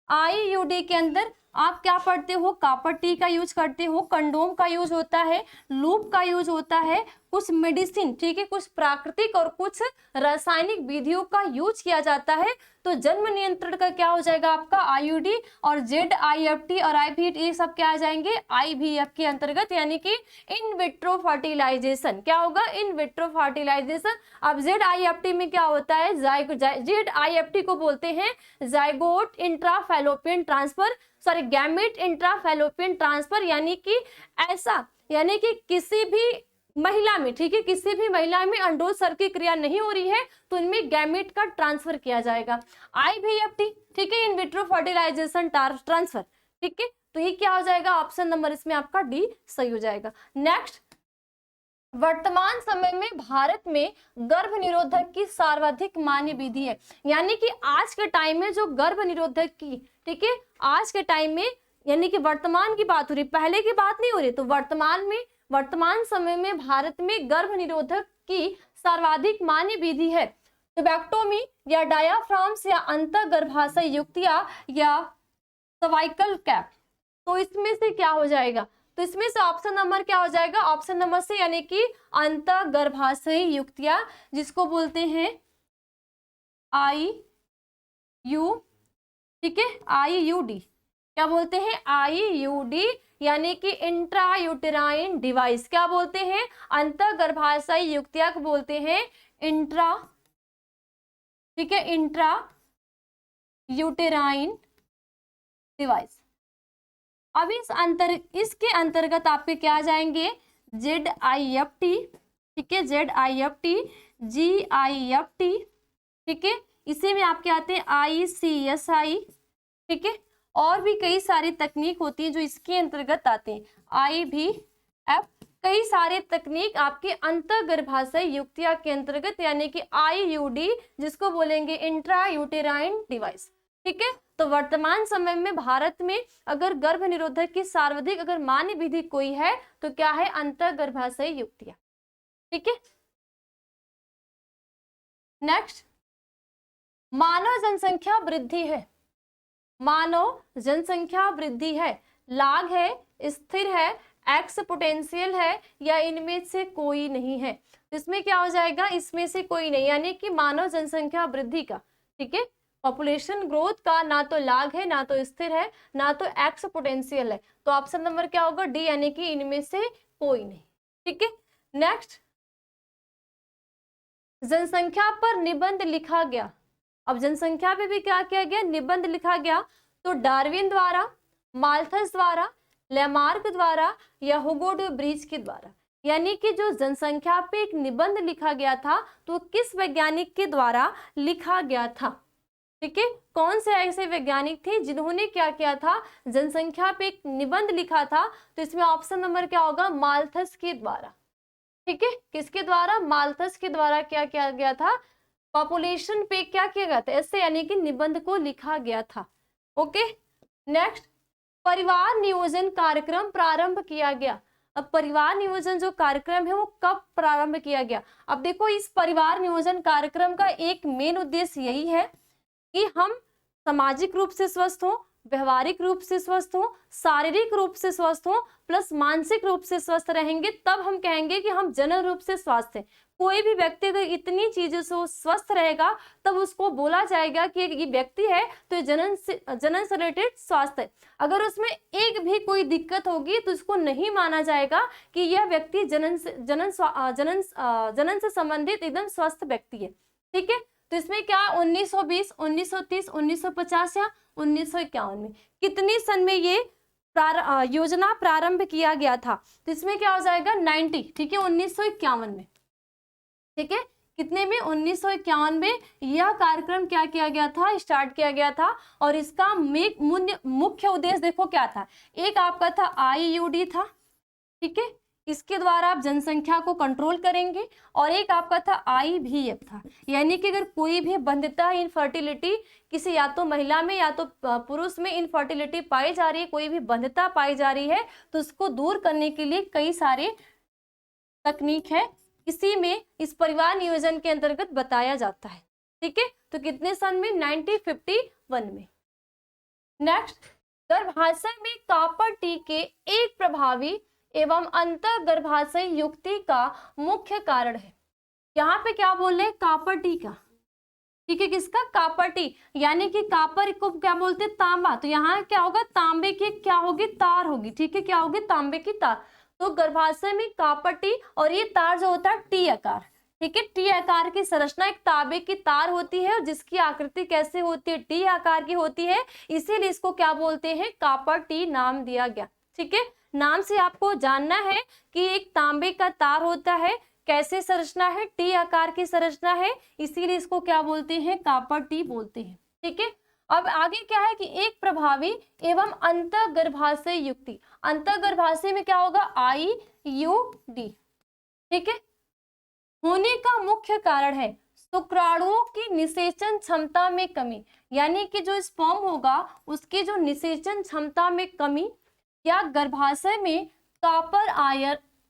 S1: IUD के अंदर आप क्या पढ़ते हो, कॉपर टी का यूज करते हो, कंडोम का यूज होता है, लूप का यूज होता है, कुछ मेडिसिन, ठीक है, कुछ प्राकृतिक और कुछ रासायनिक विधियों का यूज किया जाता है। तो जन्म नियंत्रण का क्या हो जाएगा आपका IUD, और ZIFT और IVF ये सब क्या आ जाएंगे, IVF के अंतर्गत, यानी कि इन विट्रो फर्टिलाइजेशन। क्या होगा, इन विट्रो फर्टिलाइजेशन। अब ZIFT में क्या होता है, ZIFT को बोलते हैं zygote intrafallopian transfer, sorry gamete intrafallopian transfer, यानी कि ऐसा, यानी कि किसी भी महिला में, ठीक है, किसी भी महिला में अंडोत्सर्ग की क्रिया नहीं हो रही है तो इनमें गैमेट का ट्रांसफर किया जाएगा। IVFT, ठीक है, इन विट्रो फर्टिलाइजेशन ट्रांसफर, ठीक है। तो ये क्या हो जाएगा, ऑप्शन नंबर इसमें आपका डी सही हो जाएगा। नेक्स्ट, वर्तमान समय में भारत में गर्भ निरोधक की सर्वाधिक मान्य विधि है। यानी कि आज के टाइम में जो गर्भ निरोधक की, ठीक है, आज के टाइम में, यानी कि वर्तमान की बात हो रही, पहले की बात नहीं हो रही, तो वर्तमान समय में भारत में गर्भ निरोधक की सर्वाधिक मान्य विधि है ट्यूबेक्टोमी या डायाफ्राम्स या अंतःगर्भाशय युक्तिया या सर्वाइकल कैप। तो इसमें से क्या हो जाएगा, तो इसमें से ऑप्शन नंबर क्या हो जाएगा, ऑप्शन नंबर से, यानी कि अंतःगर्भाशय युक्तिया, जिसको बोलते हैं IU, ठीक है, IUD, क्या बोलते हैं, IUD, यानी कि इंट्रा यूटेराइन डिवाइस। क्या बोलते हैं, अंतःगर्भाशय युक्तिया को बोलते हैं इंट्रा, ठीक है, इंट्रा यूटेराइन डिवाइस। अब इसके अंतर्गत आपके क्या आ जाएंगे, ZIFT, ठीक है, ZIFT, GIFT, ठीक है, इसी में आपके आते हैं ICSI, ठीक है, और भी कई सारी तकनीक होती है जो इसके अंतर्गत आते हैं, IVF, कई सारे तकनीक आपके अंतःगर्भाशय युक्तिया के अंतर्गत, यानी कि IUD, जिसको बोलेंगे इंट्रा यूटेराइन डिवाइस, ठीक है। तो वर्तमान समय में भारत में अगर गर्भ निरोधक की सर्वाधिक अगर मान्य विधि कोई है तो क्या है, अंतःगर्भाशय युक्तिया, ठीक है। नेक्स्ट, मानव जनसंख्या वृद्धि है, मानव जनसंख्या वृद्धि है, लाग है, स्थिर है, एक्सपोनेंशियल है, या इनमें से कोई नहीं है। इसमें क्या हो जाएगा, इसमें से कोई नहीं, यानी कि मानव जनसंख्या वृद्धि का, ठीक है, पॉपुलेशन ग्रोथ का ना तो लाग है, ना तो स्थिर है, ना तो एक्सपोनेंशियल है। तो ऑप्शन नंबर क्या होगा? डी, यानी कि इनमें से कोई नहीं। ठीक है, नेक्स्ट, जनसंख्या पर निबंध लिखा गया। अब जनसंख्या पे भी क्या किया गया? निबंध लिखा गया। तो डार्विन द्वारा, माल्थस द्वारा, लेमार्क द्वारा या हुगो डू ब्रिज के द्वारा। यानी कि जो जनसंख्या पे एक निबंध लिखा गया था तो किस वैज्ञानिक के द्वारा लिखा गया था? ठीक है, कौन से ऐसे वैज्ञानिक थे जिन्होंने क्या किया था? जनसंख्या पे एक निबंध लिखा था। तो इसमें ऑप्शन नंबर क्या होगा? माल्थस के द्वारा। ठीक है, किसके द्वारा? माल्थस के द्वारा क्या किया गया था? पॉपुलेशन पे क्या किया गया था? ऐसे यानी कि निबंध को लिखा गया था। ओके, नेक्स्ट, परिवार नियोजन कार्यक्रम प्रारंभ किया गया। अब परिवार नियोजन जो कार्यक्रम है वो कब प्रारंभ किया गया? अब देखो, इस परिवार नियोजन कार्यक्रम का एक मेन उद्देश्य यही है कि हम सामाजिक रूप से स्वस्थ हो, व्यवहारिक रूप से स्वस्थ हो, शारीरिक रूप से स्वस्थ हो, प्लस मानसिक रूप से स्वस्थ रहेंगे, तब हम कहेंगे कि हम जनरल रूप से स्वस्थ हैं। कोई भी व्यक्ति अगर इतनी चीजों से स्वस्थ रहेगा तब उसको बोला जाएगा कि ये व्यक्ति है तो ये जनन से रिलेटेड स्वास्थ्य है। अगर उसमें एक भी कोई दिक्कत होगी तो उसको नहीं माना जाएगा कि यह व्यक्ति जनन से संबंधित एकदम स्वस्थ व्यक्ति है। ठीक है, तो इसमें क्या 1920, 1930, 1950 या 1951 में, कितनी सन में ये योजना प्रारंभ किया गया था? तो इसमें क्या हो जाएगा? 90। ठीक है, 1951 में। ठीक है, कितने में? 1951 में यह कार्यक्रम क्या किया गया था? स्टार्ट किया गया था। और इसका मुख्य उद्देश्य देखो क्या था? एक आपका था IUD था। ठीक है, इसके द्वारा आप जनसंख्या को कंट्रोल करेंगे। और एक आपका था IVF था, यानी कि अगर कोई भी बंधता इनफर्टिलिटी किसी या तो महिला में या तो पुरुष में इनफर्टिलिटी पाई जा रही है, कोई भी बंधता पाई जा रही है, तो उसको दूर करने के लिए कई सारे तकनीक है, इसी में इस परिवार नियोजन के अंतर्गत बताया जाता है। ठीक है, तो कितने सन में? 1951 में। नेक्स्ट, गर्भाशय में कॉपर टी के एक प्रभावी एवं अंतर्गर्भाशय युक्ति का मुख्य कारण है। यहाँ पे क्या बोल रहे हैं? कॉपर टी का। ठीक है, किसका? कॉपर टी, यानी कि कॉपर को क्या बोलते हैं? तांबा। तो यहाँ क्या होगा? तांबे की क्या होगी? तार होगी। ठीक है, क्या होगी? तांबे की तार। तो गर्भाशय में कॉपर टी, और ये तार जो होता है टी आकार। ठीक है, टी आकार की संरचना एक तांबे की तार होती है, जिसकी आकृति कैसे होती है? टी आकार की होती है, इसीलिए इसको क्या बोलते हैं? कॉपर टी नाम दिया गया। ठीक है, नाम से आपको जानना है कि एक तांबे का तार होता है, कैसे संरचना है? टी आकार की संरचना है, इसीलिए इसको क्या बोलते हैं? कॉपर टी बोलते हैं। ठीक है, अब आगे क्या है कि एक प्रभावी एवं अंतर्गर्भाशय युक्ति। अंतर्गर्भाशय में क्या होगा? IUD। ठीक है, होने का मुख्य कारण है शुक्राणुओं की निषेचन क्षमता में कमी, यानी कि जो स्पर्म होगा उसकी जो निषेचन क्षमता में कमी, या गर्भाशय में कॉपर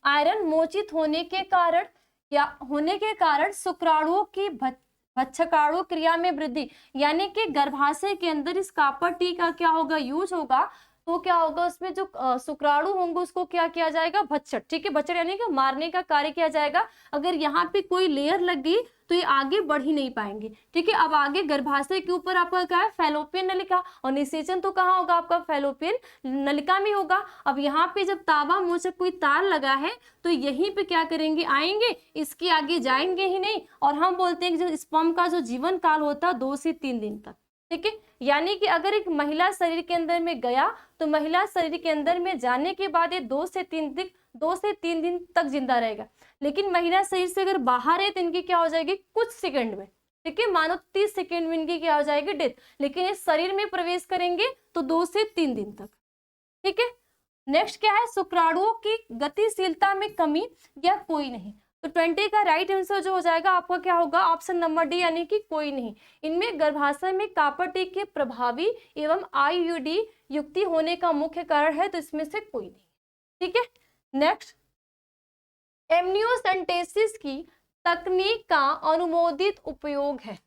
S1: आयरन मोचित होने के कारण शुक्राणुओं की भक्षकाणु क्रिया में वृद्धि, यानी कि गर्भाशय के अंदर इस कॉपर टी का क्या होगा? यूज होगा। तो क्या होगा? उसमें जो शुक्राणु होंगे उसको क्या किया जाएगा? भक्षक। ठीक है, भक्षक यानी कि मारने का कार्य किया जाएगा। अगर यहाँ पे कोई लेयर लग गई तो ये आगे बढ़ ही नहीं पाएंगे। ठीक है, अब आगे गर्भाशय के ऊपर आपका क्या है? फैलोपियन नलिका, और निषेचन तो कहाँ होगा? आपका फैलोपियन नलिका में होगा। अब यहाँ पे जब तांबा मोचक कोई तार लगा है तो यहीं पे क्या करेंगे? आएंगे, इसके आगे जाएंगे ही नहीं। और हम बोलते हैं कि जो स्पर्म का जो जीवन काल होता है 2 से 3 दिन तक। ठीक है, यानी कि अगर एक महिला शरीर के अंदर में गया तो महिला शरीर के अंदर में जाने के बाद ये 2 से 3 दिन तक जिंदा रहेगा। लेकिन महिला शरीर से अगर बाहर है तो इनकी क्या हो जाएगी? कुछ सेकंड में। ठीक है, मानो 30 सेकंड में इनकी क्या हो जाएगी? डेथ। लेकिन इस शरीर में प्रवेश करेंगे तो 2 से 3 दिन तक। ठीक है, नेक्स्ट क्या है? शुक्राणुओं की गतिशीलता में कमी या कोई नहीं। तो 20 का राइट आंसर जो हो जाएगा आपका क्या होगा? ऑप्शन नंबर डी, यानी कि कोई नहीं। इनमें गर्भाशय में कॉपर टी के प्रभावी एवं IUD युक्ति होने का मुख्य कारण है, तो इसमें से कोई नहीं। ठीक है, नेक्स्ट, एमनियोसेंटेसिस की तकनीक का अनुमोदित उपयोग है।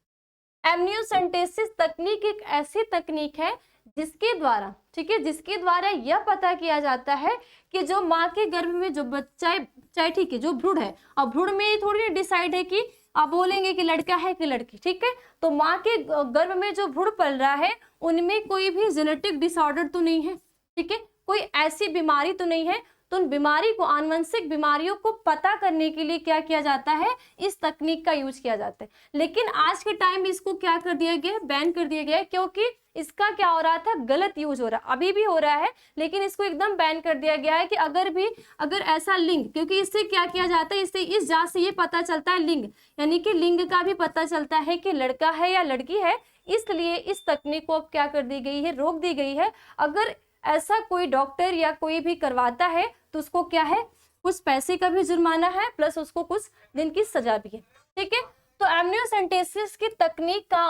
S1: एमनियोसेंटेसिस तकनीक एक ऐसी तकनीक है जिसके द्वारा, ठीक है, जिसके द्वारा यह पता किया जाता है कि जो माँ के गर्भ में जो बच्चा, चाहे ठीक है, जो भ्रूण है, और भ्रूण में थोड़ी डिसाइड है कि आप बोलेंगे कि लड़का है कि लड़की, ठीक है। तो माँ के गर्भ में जो भ्रूण पल रहा है उनमें कोई भी जेनेटिक डिसऑर्डर तो नहीं है, ठीक है, कोई ऐसी बीमारी तो नहीं है। तो उन बीमारी को, आनुवंशिक बीमारियों को पता करने के लिए क्या किया जाता है, इस तकनीक का यूज किया जाता है। लेकिन आज के टाइम इसको क्या कर दिया गया है, बैन कर दिया गया है, क्योंकि इसका क्या हो रहा था, गलत यूज हो रहा, अभी भी हो रहा है, लेकिन इसको एकदम बैन कर दिया गया है कि अगर ऐसा लिंग, क्योंकि इससे क्या किया जाता है, इससे इस जांच से ये पता चलता है लिंग, यानी कि लिंग का भी पता चलता है कि लड़का है या लड़की है, इसलिए इस तकनीक को अब क्या कर दी गई है, रोक दी गई है। अगर ऐसा कोई डॉक्टर या कोई भी करवाता है तो उसको क्या है, कुछ पैसे का भी जुर्माना है, प्लस उसको कुछ दिन की सजा भी है, ठीक है। तो एमनियोसेंटेसिस की तकनीक का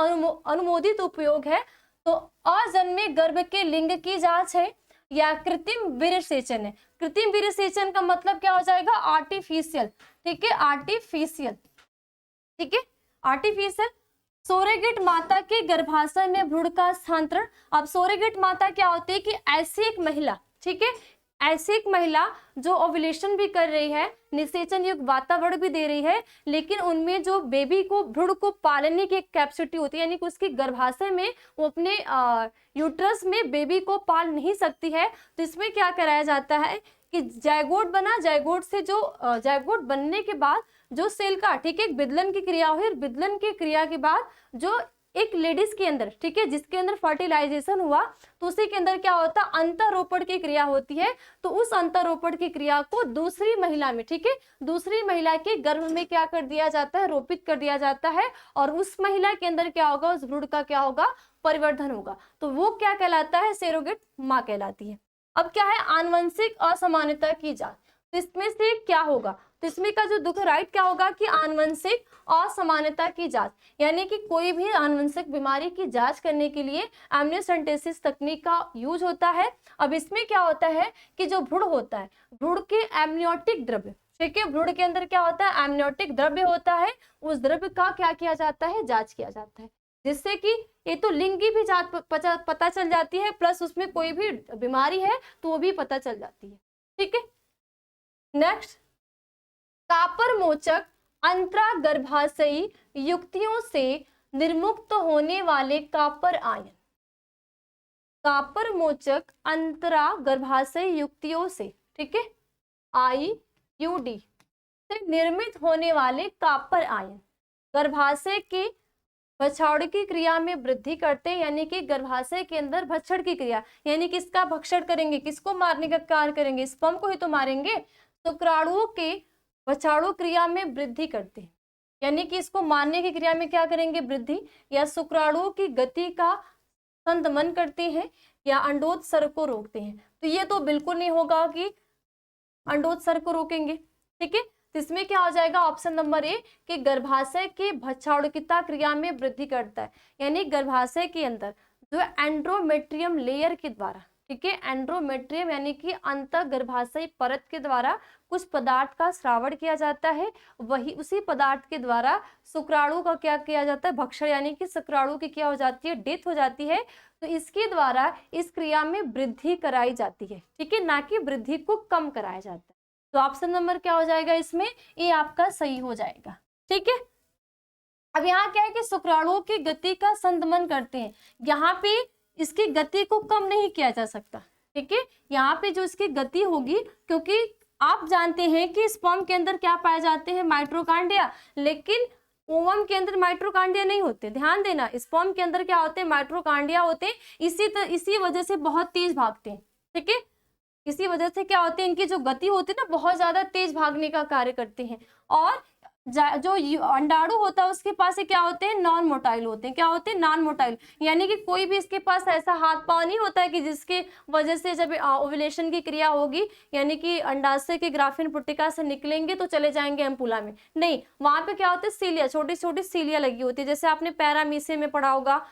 S1: अनुमोदित उपयोग है तो अजन्मे गर्भ के लिंग की जांच है या कृत्रिम वीर्यसेचन है। कृत्रिम वीर्यसेचन का मतलब क्या हो जाएगा, आर्टिफिशियल, ठीक है, आर्टिफिशियल, ठीक है, आर्टिफिशियल। सोरेगेट माता के गर्भाशय में भ्रूण का स्थानांतरण। अब सोरेगेट माता क्या होती है कि ऐसी एक महिला, ठीक है, ऐसी एक महिला जो ओव्यूलेशन भी कर रही है, निषेचन युक्त वातावरण भी दे रही है, लेकिन उनमें जो बेबी को, भ्रूण को पालने की एक कैपेसिटी होती है, यानी कि उसके गर्भाशय में वो अपने यूट्रस में बेबी को पाल नहीं सकती है। तो इसमें क्या कराया जाता है कि जायगोट बना, जायगोट से जो जायगोट बनने के बाद जो सेल का, ठीक है, विदलन की क्रिया हुई, और विदलन की क्रिया के बाद जो एक लेडीज के अंदर, ठीक है, जिसके अंदर फर्टिलाइजेशन हुआ, तो उसी के अंदर क्या होता है, अंतरोपण की क्रिया होती है। तो उस अंतरोपण की क्रिया को दूसरी महिला में, ठीक है, दूसरी महिला के गर्भ में क्या कर दिया जाता है, रोपित कर दिया जाता है, और उस महिला के अंदर क्या होगा, उस भ्रूण का क्या होगा, परिवर्धन होगा। तो वो क्या कहलाता है, सेरोगेट माँ कहलाती है। अब क्या है, आनुवंशिक असामान्यता की जांच। तो इसमें से क्या होगा, तो इसमें का जो दुख राइट क्या होगा कि आनुवंशिक असामान्यता की जांच, यानी कि कोई भी आनुवंशिक बीमारी की जांच करने के लिए एमनियोसेंटेसिस तकनीक का यूज होता है। अब इसमें क्या होता है कि जो भ्रूण होता है, भ्रूण के एमनियोटिक द्रव्य, ठीक है, भ्रूण के अंदर क्या होता है, एमनियोटिक द्रव्य होता है, उस द्रव्य का क्या किया जाता है, जांच किया जाता है, जिससे कि ये तो लिंग की भी जांच पता चल जाती है, प्लस उसमें कोई भी बीमारी है तो वो भी पता चल जाती है, ठीक है। नेक्स्ट, कापर मोचक अंतरागर्भाशयी युक्तियों से निर्मुक्त होने वाले कापर आयन। कापर मोचक अंतरागर्भाशयी युक्तियों से, ठीक है, IUD से निर्मित होने वाले कापर आयन गर्भाशय के भक्षण की क्रिया में वृद्धि करते हैं, यानी कि गर्भाशय के अंदर भक्षण की क्रिया, यानी कि इसका भक्षण करेंगे, किसको मारने का कार्य करेंगे, स्पर्म को ही तो मारेंगे। शुक्राणुओं के भक्षाणु क्रिया में वृद्धि करते हैं, यानी कि इसको मारने की क्रिया में क्या करेंगे, वृद्धि, या शुक्राणुओं की गति का संदमन करते हैं, या अंडोत्सर्ग को रोकते हैं। तो ये तो बिल्कुल नहीं होगा कि अंडोत्सर्ग को रोकेंगे, ठीक है। तो इसमें क्या हो जाएगा, ऑप्शन नंबर ए कि गर्भाशय के भक्षाणुकिता क्रिया में वृद्धि करता है, यानी गर्भाशय के अंदर जो एंड्रोमेट्रियम लेयर के द्वारा, ठीक है, एंड्रोमेट्रियम यानी कि अंत गर्भाशय परत के द्वारा कुछ पदार्थ का श्रावण किया जाता है, वही उसी पदार्थ के द्वारा शुक्राणु का क्या किया जाता है, भक्षण, यानी कि शुक्राणु की क्या हो जाती है, डेथ हो जाती है। तो इसके द्वारा इस क्रिया में वृद्धि कराई जाती है, ठीक है, ना कि वृद्धि को कम कराया जाता है। तो ऑप्शन नंबर क्या हो जाएगा इसमें, ये आपका सही हो जाएगा, ठीक है। अब यहाँ क्या है कि शुक्राणुओं की गति का संदमन करते हैं, यहाँ पे इसकी गति को कम नहीं किया जा सकता, ठीक है, यहाँ पे जो इसकी गति होगी, क्योंकि आप जानते हैं कि स्पर्म के अंदर क्या पाए जाते हैं, माइट्रोकांडिया, लेकिन ओवम के अंदर माइट्रोकांडिया नहीं होते, ध्यान देना, स्पर्म के अंदर क्या होते हैं, माइट्रोकांडिया होते हैं, इसी वजह से बहुत तेज भागते हैं, ठीक है, इसी वजह से क्या होते हैं, इनकी जो गति होती है ना, बहुत ज्यादा तेज भागने का कार्य करते हैं। और जो अंडाणु होता है उसके पास क्या होते हैं, नॉन मोटाइल होते हैं, क्या होते हैं, नॉन मोटाइल, यानी कि कोई भी इसके पास ऐसा हाथ पांव नहीं होता है कि जिसके वजह से जब ओव्यूलेशन की क्रिया होगी, यानी कि अंडाशय के ग्राफिन पुट्टिका से निकलेंगे तो चले जाएंगे एम्पुला में, नहीं, वहां पे क्या होते हैं, सीलिया, छोटी छोटी सीलिया लगी होती है, जैसे आपने पैरामीसियम में पढ़ा होगा,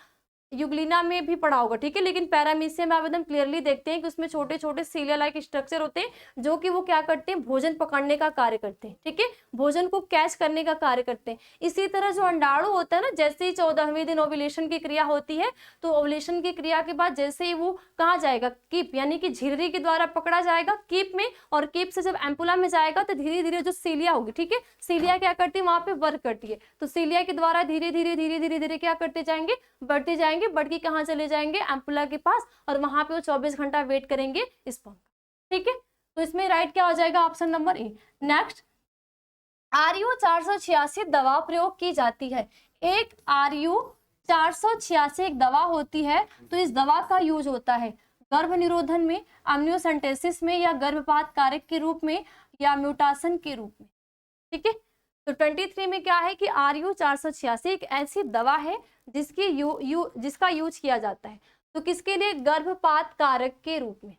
S1: यूग्लिना में भी पढ़ा होगा, ठीक है। लेकिन पैरामीशियम में आप एकदम क्लियरली देखते हैं कि उसमें छोटे छोटे सीलिया लाइक स्ट्रक्चर होते हैं जो कि वो क्या करते हैं, भोजन पकड़ने का कार्य करते हैं, ठीक है, भोजन को कैच करने का कार्य करते हैं। इसी तरह जो अंडाणु होता है ना, जैसे ही 14वें दिन ओव्यूलेशन की क्रिया होती है, तो ओव्यूलेशन की क्रिया के बाद जैसे ही वो कहाँ जाएगा, कीप यानी कि झिल्ली के द्वारा पकड़ा जाएगा कीप में, और कीप से जब एम्पुला में जाएगा तो धीरे धीरे जो सीलिया होगी, ठीक है, सीलिया क्या करती है, वहां पे वर्क करती है, तो सीलिया के द्वारा धीरे धीरे धीरे धीरे धीरे क्या करते जाएंगे, बढ़ते जाएंगे, बढ़ के कहाँ चले जाएंगे, एम्पुला के पास, और वहां पे वो 24 घंटा वेट करेंगे स्पर्म, ठीक है। तो इसमें राइट क्या हो जाएगा, option number A. Next, RU 486 दवा प्रयोग की जाती है। एक RU 486 एक दवा होती है, तो इस दवा का यूज होता है गर्भ निरोधन में, अम्नियोसेंटेसिस में, या गर्भपात कारक के रूप में, या म्यूटाशन के रूप में, ठीक है। तो 23 में क्या है कि RU 486 एक ऐसी दवा है जिसका यूज किया जाता है, तो किसके लिए, गर्भपात कारक के रूप में,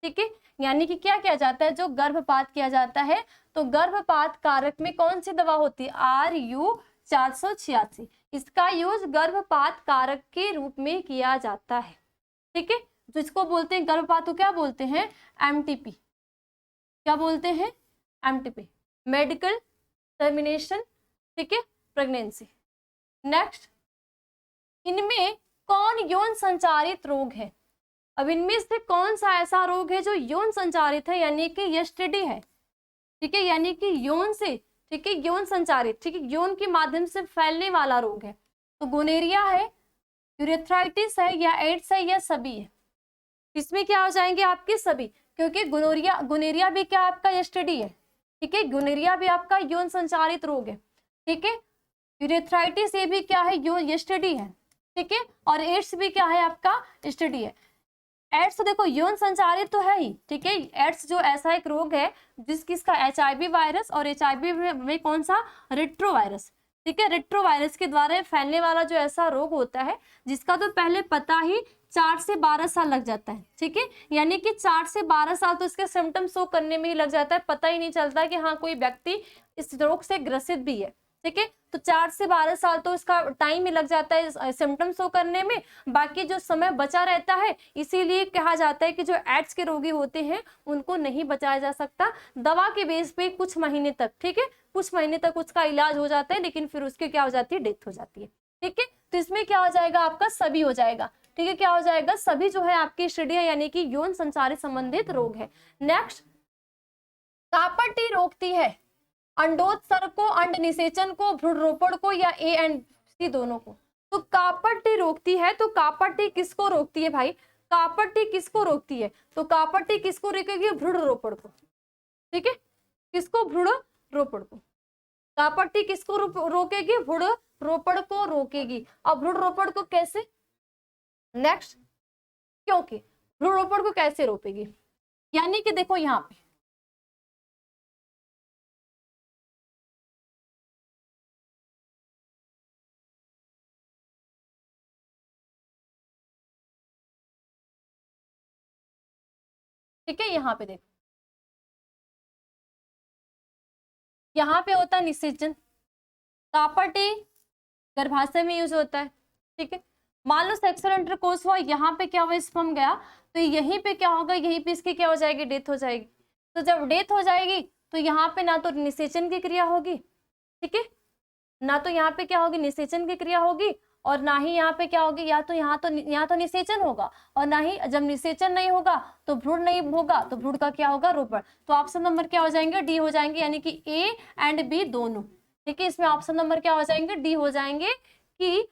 S1: ठीक है। यानी कि क्या किया जाता है, जो गर्भपात किया जाता है, तो गर्भपात कारक में कौन सी दवा होती है, RU 486, इसका यूज गर्भपात कारक के रूप में किया जाता है, ठीक है। जिसको बोलते हैं गर्भपात को क्या बोलते हैं, MTP, क्या बोलते हैं, MTP, मेडिकल टर्मिनेशन, ठीक है, प्रेगनेंसी। नेक्स्ट, इनमें कौन यौन संचारित रोग है, अब इनमें से कौन सा ऐसा रोग है जो यौन संचारित है, यानी कि एसटीडी है, ठीक है, यानी कि यौन से, ठीक है, यौन संचारित, ठीक है, यौन के माध्यम से फैलने वाला रोग है, तो गोनेरिया है, यूरेथ्राइटिस है, या एड्स है, या सभी है। इसमें क्या हो जाएंगे आपके सभी, क्योंकि गोनेरिया भी क्या आपका एसटीडी है, ठीक है, गोनेरिया भी आपका यौन संचारित रोग है, ठीक है, यूरेथ्राइटिस ये भी क्या है, यौन एसटीडी है, ठीक है, और एड्स भी क्या है आपका, एसटीडी है। एड्स तो देखो यौन संचारित तो है ही, ठीक है, एड्स जो ऐसा एक रोग है जिसका HIV वायरस, और HIV में कौन सा, रेट्रोवायरस, ठीक है, रेट्रोवायरस के द्वारा फैलने वाला जो ऐसा रोग होता है जिसका तो पहले पता ही 4 से 12 साल लग जाता है, ठीक है, यानी कि 4 से 12 साल तो इसके सिम्टम्स शो करने में ही लग जाता है, पता ही नहीं चलता कि हाँ कोई व्यक्ति इस रोग से ग्रसित भी है, ठीक है। तो 4 से 12 साल तो इसका टाइम ही लग जाता है सिम्टम्स शो करने में, बाकी जो समय बचा रहता है, इसीलिए कहा जाता है कि जो एड्स के रोगी होते हैं उनको नहीं बचाया जा सकता, दवा के बेस पे कुछ महीने तक, ठीक है, कुछ महीने तक उसका इलाज हो जाता है, लेकिन फिर उसकी क्या हो जाती है, डेथ हो जाती है, ठीक है। तो इसमें क्या हो जाएगा आपका, सभी हो जाएगा, ठीक है, क्या हो जाएगा, सभी जो है आपकी स्टडी है, यानी कि यौन संचारित संबंधित रोग है। नेक्स्ट, कापटी रोकती है अंडोत्सर्ग को, अंड निषेचन को, भ्रूणरोपण को, या A एंड C दोनों को। तो कापट्टी रोकती है, तो कापट्टी किसको रोकती है भाई, कापट्टी किसको रोकती है, तो कापट्टी किसको रोकेगी, भ्रूणरोपण को, ठीक है, किसको, भ्रूणरोपण को, कापट्टी किसको रोकेगी, भ्रूणरोपण को रोकेगी। अब भ्रूणरोपण को कैसे, नेक्स्ट, क्योंकि भ्रूणरोपण को कैसे रोकेगी, यानी कि देखो यहाँ पे ठीक है, यहाँ पे देखो, यहाँ पे होता है निषेचन, कापटी गर्भाशय में यूज होता है, ठीक है। मान लो सेक्सुअल इंटरकोर्स हुआ, यहाँ पे क्या हुआ, स्पर्म गया, तो यहीं पे क्या होगा, यहीं पे इसकी क्या हो जाएगी, डेथ हो जाएगी। तो जब डेथ हो जाएगी तो यहाँ पे ना तो निषेचन की क्रिया होगी, ठीक है, ना तो यहाँ पे क्या होगी, निषेचन की क्रिया होगी, और ना ही यहाँ पे क्या होगी, या तो यहाँ तो निषेचन होगा, और ना ही जब निषेचन नहीं होगा तो भ्रूण नहीं होगा, तो भ्रूण का क्या होगा, रोपण। तो ऑप्शन नंबर क्या हो जाएंगे, डी हो जाएंगे, यानी कि A एंड B दोनों, ठीक है। इसमें ऑप्शन नंबर क्या हो जाएंगे, डी हो जाएंगे, कि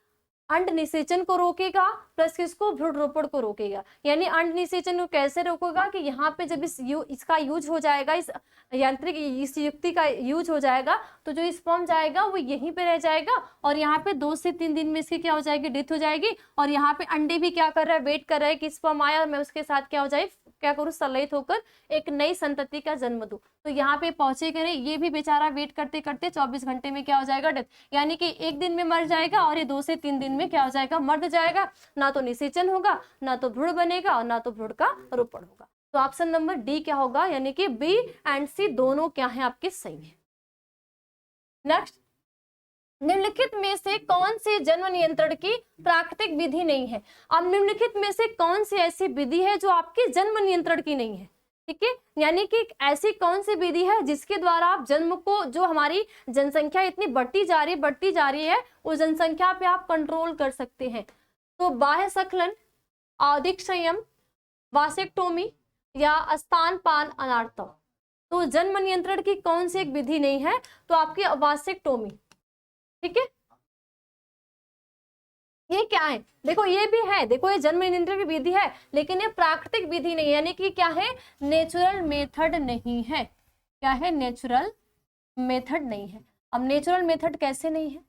S1: अंड निषेचन को रोकेगा प्लस किसको, भ्रूणरोपण को रोकेगा। यानी अंड निषेचन को कैसे रोकेगा कि यहाँ पे जब इसका यूज हो जाएगा, इस यांत्रिक इस युक्ति का यूज हो जाएगा, तो जो स्पर्म जाएगा वो यहीं पे रह जाएगा, और यहाँ पे 2 से 3 दिन में इसकी क्या हो जाएगी, डेथ हो जाएगी, और यहाँ पे अंडे भी क्या कर रहा है, वेट कर रहा है कि स्पर्म आया और मैं उसके साथ क्या हो जाए, क्या करूँ, संलयित होकर एक नई संतति का जन्म दूं। तो यहाँ पे पहुंचे करे, ये भी बेचारा वेट करते करते 24 घंटे में क्या हो जाएगा, डेथ, यानी कि 1 दिन में मर जाएगा, और ये 2 से 3 दिन में क्या हो जाएगा, मर जाएगा। ना तो निषेचन होगा, ना तो भ्रूण बनेगा, और ना तो भ्रूण का रोपण होगा। तो ऑप्शन नंबर डी क्या होगा, यानी कि B एंड C दोनों क्या है आपके सही है। नेक्स्ट, निम्नलिखित में से कौन सी जन्म नियंत्रण की प्राकृतिक विधि नहीं है? अब निम्नलिखित में से कौन सी ऐसी विधि है जो आपकी जन्म नियंत्रण की नहीं है? ठीक है, यानी कि ऐसी कौन सी विधि है जिसके द्वारा आप जन्म को, जो हमारी जनसंख्या इतनी बढ़ती जा रही है, उस जनसंख्या पे आप कंट्रोल कर सकते हैं। तो बाह्य स्खलन, आवधिक संयम, वासेक्टोमी या स्तनपान अनार्थव। तो जन्म नियंत्रण की कौन सी एक विधि नहीं है? तो आपकी वासेक्टोमी। ठीक है, ये क्या है? देखो ये भी है, देखो ये जन्म नियंत्रण की विधि है, लेकिन ये प्राकृतिक विधि नहीं है, यानी कि क्या है? नेचुरल मेथड नहीं है। क्या है? नेचुरल मेथड नहीं है। अब नेचुरल मेथड कैसे नहीं है?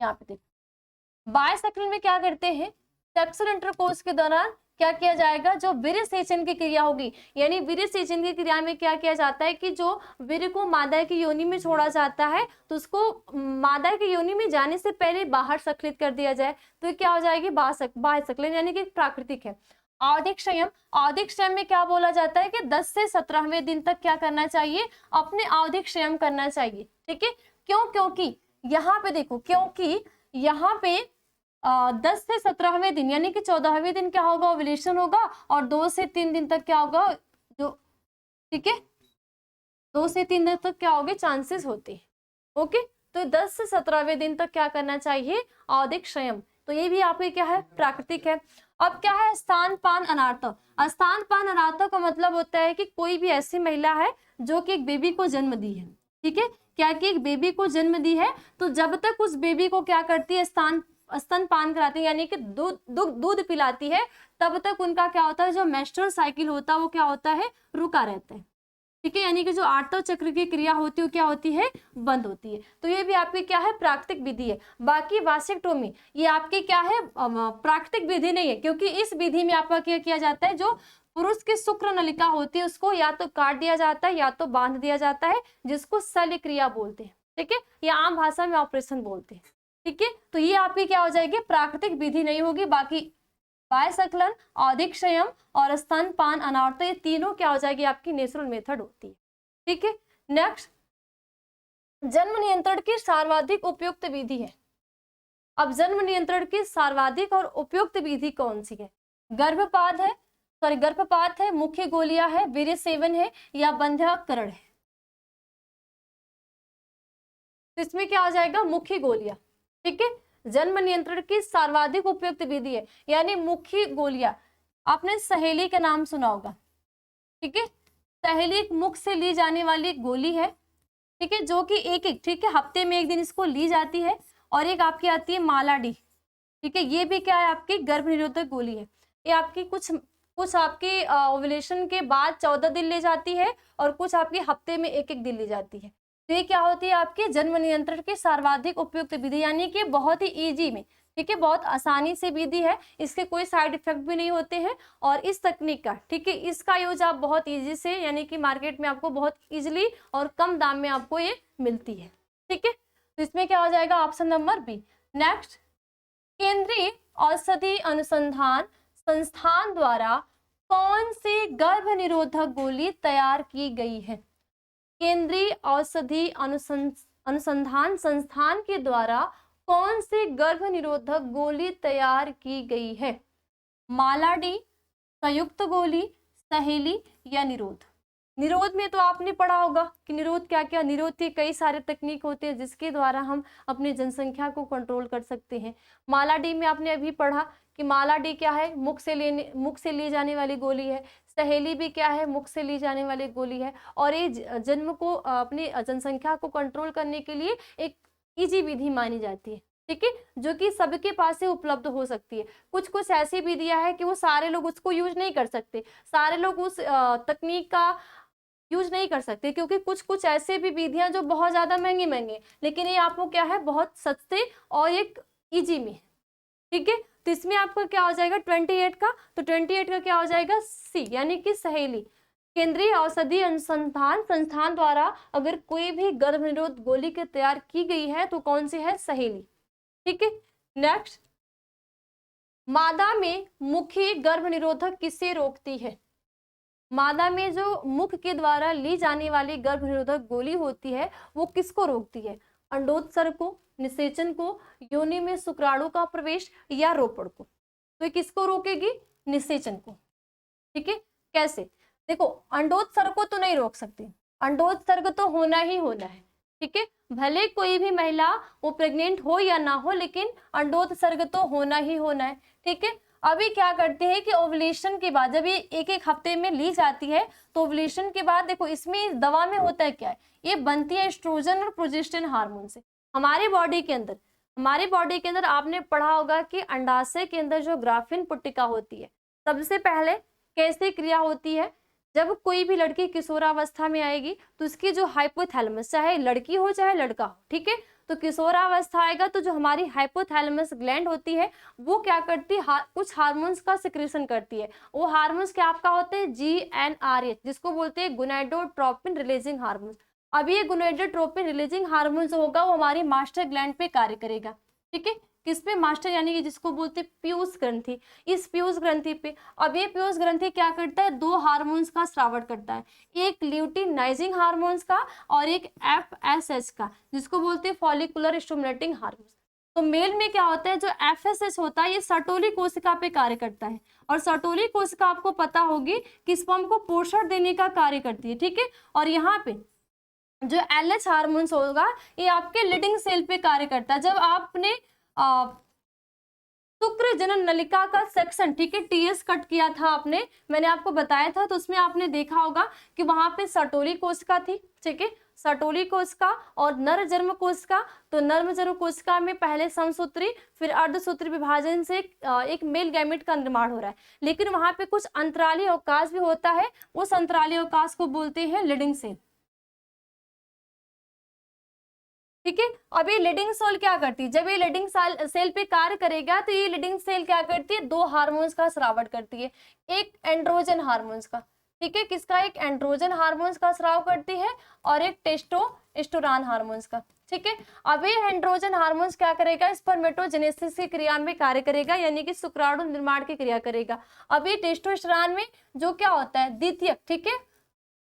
S1: यहाँ पे देखो, बाह्य स्खलन में क्या करते हैं? सेक्सुअल इंटरकोर्स के दौरान क्या किया जाएगा? जो वीर्य सेचन की क्रिया होगी, यानी वीर्य सेचन की क्रिया में क्या किया जाता है कि जो वीर्य को मादा की योनि में छोड़ा जाता है, तो उसको मादा की योनि में जाने से पहले बाहर संकलित कर दिया जाए, तो ये क्या हो जाएगी? बाह्य संकलन, यानी कि प्राकृतिक है। आवधिक संयम, आवधिक संयम में क्या बोला जाता है कि 10 से 17वें दिन तक क्या करना चाहिए? अपने आवधिक संयम करना चाहिए। ठीक है, क्यों? क्योंकि यहाँ पे देखो, क्योंकि यहाँ पे 10 से 17वें दिन यानी कि 14वें दिन क्या होगा? ओव्यूलेशन होगा, और 2 से 3 दिन तक क्या होगा? जो, ठीक है, 2 से 3 दिन तक क्या होगे? चांसेस होते हैं। ओके, तो 10 से 17वें दिन तक क्या करना चाहिए? आवधिक संयम। तो ये भी आपके क्या है? प्राकृतिक है। अब क्या है? स्तनपान अनार्थव। स्तनपान अनार्थव का मतलब होता है कि कोई भी ऐसी महिला है जो कि एक बेबी को जन्म दी है। ठीक है, क्या कि एक बेबी को जन्म दी है, तो जब तक उस बेबी को क्या करती है? स्तनपान कराती है, यानी कि दूध पिलाती है, तब तक उनका क्या होता है? जो मेंस्ट्रुअल साइकिल होता है वो क्या होता है? रुका रहता है। ठीक है, यानी कि जो आर्तव चक्र की क्रिया होती है वो क्या होती है? बंद होती है। तो ये भी आपकी क्या है? प्राकृतिक विधि है। बाकी वासेक्टोमी ये आपकी क्या है? प्राकृतिक विधि नहीं है, क्योंकि इस विधि में आपका क्या किया जाता है? जो पुरुष की शुक्र नलिका होती है उसको या तो काट दिया जाता है या तो बांध दिया जाता है, जिसको शल्य क्रिया बोलते हैं। ठीक है, या आम भाषा में ऑपरेशन बोलते हैं। ठीक है, तो ये आपकी क्या हो जाएगी? प्राकृतिक विधि नहीं होगी। बाकी बाह्य स्खलन, आवधिक संयम और स्तनपान अनार्थव, ये तीनों क्या हो जाएगी? आपकी नेचुरल मेथड होती है। ठीक है, नेक्स्ट, जन्म नियंत्रण की सर्वाधिक उपयुक्त विधि है। अब जन्म नियंत्रण की सर्वाधिक और उपयुक्त विधि कौन सी है? गर्भपात है, गर्भपात है, मुख्य गोलियां है, वीर्य सेवन है, या बंध्याकरण है? तो इसमें क्या हो जाएगा? मुख्य गोलियां। ठीक है, जन्म नियंत्रण की सर्वाधिक उपयुक्त विधि है, यानी मुख्य गोलियां। आपने सहेली का नाम सुना होगा। ठीक है, सहेली एक मुख से ली जाने वाली गोली है। ठीक है, जो कि एक ठीक है, हफ्ते में एक दिन इसको ली जाती है। और एक आपकी आती है मालाडी। ठीक है, ये भी क्या है? आपकी गर्भ निरोधक गोली है। ये आपकी कुछ आपकी ओव्यूलेशन के बाद 14 दिन ले जाती है, और कुछ आपकी हफ्ते में एक दिन ली जाती है। तो ये क्या होती है? आपकी जन्म नियंत्रण की सर्वाधिक उपयुक्त विधि, यानी कि बहुत ही इजी में, ठीक है, बहुत आसानी से विधि है, इसके कोई साइड इफेक्ट भी नहीं होते हैं। और इस तकनीक का, ठीक है, इसका यूज आप बहुत इजी से, यानी कि मार्केट में आपको बहुत इजीली और कम दाम में आपको ये मिलती है। ठीक है, तो इसमें क्या हो जाएगा? Option number B. नेक्स्ट, केंद्रीय औषधि अनुसंधान संस्थान द्वारा कौन सी गर्भ निरोधक गोली तैयार की गई है? केंद्रीय औषधि अनुसंधान संस्थान के द्वारा कौन सी गर्भ निरोधक गोली तैयार की गई है? मालाडी, संयुक्त गोली, सहेली या निरोध? निरोध में तो आपने पढ़ा होगा कि निरोध क्या क्या, निरोध के कई सारे तकनीक होते हैं जिसके द्वारा हम अपनी जनसंख्या को कंट्रोल कर सकते हैं। मालाडी में आपने अभी पढ़ा कि मालाडी क्या है? मुख से ली जाने वाली गोली है। सहेली भी क्या है? मुख से ली जाने वाली गोली है। और ये जन्म को, अपनी जनसंख्या को कंट्रोल करने के लिए एक इजी विधि मानी जाती है। ठीक है, जो कि सबके पास से उपलब्ध हो सकती है। कुछ ऐसी विधियां है कि वो सारे लोग उसको यूज नहीं कर सकते, सारे लोग उस तकनीक का यूज नहीं कर सकते, क्योंकि कुछ ऐसे भी विधियां जो बहुत ज्यादा महंगे, लेकिन ये आपको क्या है? बहुत सस्ते और एक इजी में। ठीक है, तो इसमें आपका क्या हो जाएगा? 28 का, तो 28 का क्या हो जाएगा? सी, यानी कि सहेली। केंद्रीय औषधि अनुसंधान संस्थान द्वारा अगर कोई भी गर्भ निरोध गोली के तैयार की गई है तो कौन सी है? सहेली। ठीक है, नेक्स्ट, मादा में मुख्य गर्भ निरोधक किसे रोकती है? मादा में जो मुख के द्वारा ली जाने वाली गर्भ निरोधक गोली होती है वो किसको रोकती है? अंडोत्सर्ग को, निषेचन को, योनि में शुक्राणु का प्रवेश या रोपण को। तो ये किसको रोकेगी? निषेचन को। ठीक है, कैसे? देखो, अंडोत्सर्ग को तो नहीं रोक सकती, अंडोत्सर्ग तो होना ही होना है। ठीक है, भले कोई भी महिला वो प्रेग्नेंट हो या ना हो, लेकिन अंडोत्सर्ग तो होना ही होना है। ठीक है, अभी क्या करते हैं कि ओवुलेशन के बाद जब ये एक एक हफ्ते में ली जाती है, तो ओवुलेशन के बाद देखो इसमें दवा में होता है क्या है, ये बनती है एस्ट्रोजन और प्रोजेस्टेरोन हार्मोन से। हमारे बॉडी के अंदर आपने पढ़ा होगा कि अंडाशय के अंदर जो ग्राफिन पुट्टिका होती है, सबसे पहले कैसे क्रिया होती है? जब कोई भी लड़की किशोरावस्था में आएगी तो उसकी जो हाइपोथैलेमस, चाहे लड़की हो चाहे लड़का हो, ठीक है, तो किशोरावस्था आएगा तो जो हमारी हाइपोथैलेमस ग्लैंड होती है वो क्या करती है? कुछ हार्मोन्स का सिक्रेशन करती है। वो हार्मोन्स क्या आपका होते हैं? GnRH, जिसको बोलते हैं गोनाडोट्रोपिन रिलीजिंग हार्मोन्स। अब ये गोनाडोट्रोपिन रिलीजिंग हार्मोन्स होगा वो हमारी मास्टर ग्लैंड पे कार्य करेगा। ठीक है, किस पे? मास्टर यानी कि जिसको बोलते हैं पीयूष ग्रंथि, इस पीयूष ग्रंथि पे। अब ये पीयूष ग्रंथि क्या करता है? दो हार्मोन्स का स्रावण करता है, एक ल्यूटिनाइजिंग हार्मोन्स का और एक FSH का, जिसको बोलते हैं फॉलिकुलर स्टिमुलेटिंग हार्मोन्स। तो मेल में क्या होता है? जो FSH होता है ये सर्टोली कोशिका पे कार्य करता है, और सर्टोली कोशिका आपको पता होगी कि स्पर्म को पोषण देने का कार्य करती है। ठीक है, और यहाँ पे जो LH हार्मोन्स होगा ये आपके लीडिंग सेल पे कार्य करता है। जब आपने शुक्र जनन नलिका का सेक्शन, ठीक है, TS कट किया था आपने, मैंने आपको बताया था, तो उसमें आपने देखा होगा कि वहां पे सर्टोली कोशिका थी। ठीक है, सर्टोली कोशिका और नर जन्म कोशिका। तो नर जन्म कोशिका में पहले समसूत्री फिर अर्धसूत्री विभाजन से एक मेल गैमेट का निर्माण हो रहा है, लेकिन वहां पे कुछ अंतराली अवकाश भी होता है, उस अंतराली अवकाश को बोलते हैं लीडिंग सेल। ठीक है, अब ये लीडिंग सेल क्या करती है? जब ये लीडिंग सेल पे कार्य करेगा तो ये लीडिंग सेल क्या करती है? दो हार्मोन्स का स्रावण करती है, एक एंड्रोजन हार्मोन्स का। ठीक है, किसका? एक एंड्रोजन हार्मोन्स का स्राव करती है और एक टेस्टोस्टेरोन हार्मोन्स का। ठीक है, अब ये एंड्रोजन हार्मोन्स क्या करेगा? स्पर्मेटोजेनेसिस की क्रिया में कार्य करेगा, यानी कि शुक्राणु निर्माण की क्रिया करेगा। अब ये टेस्टोस्टेरोन में जो क्या होता है? द्वितीयक। ठीक है,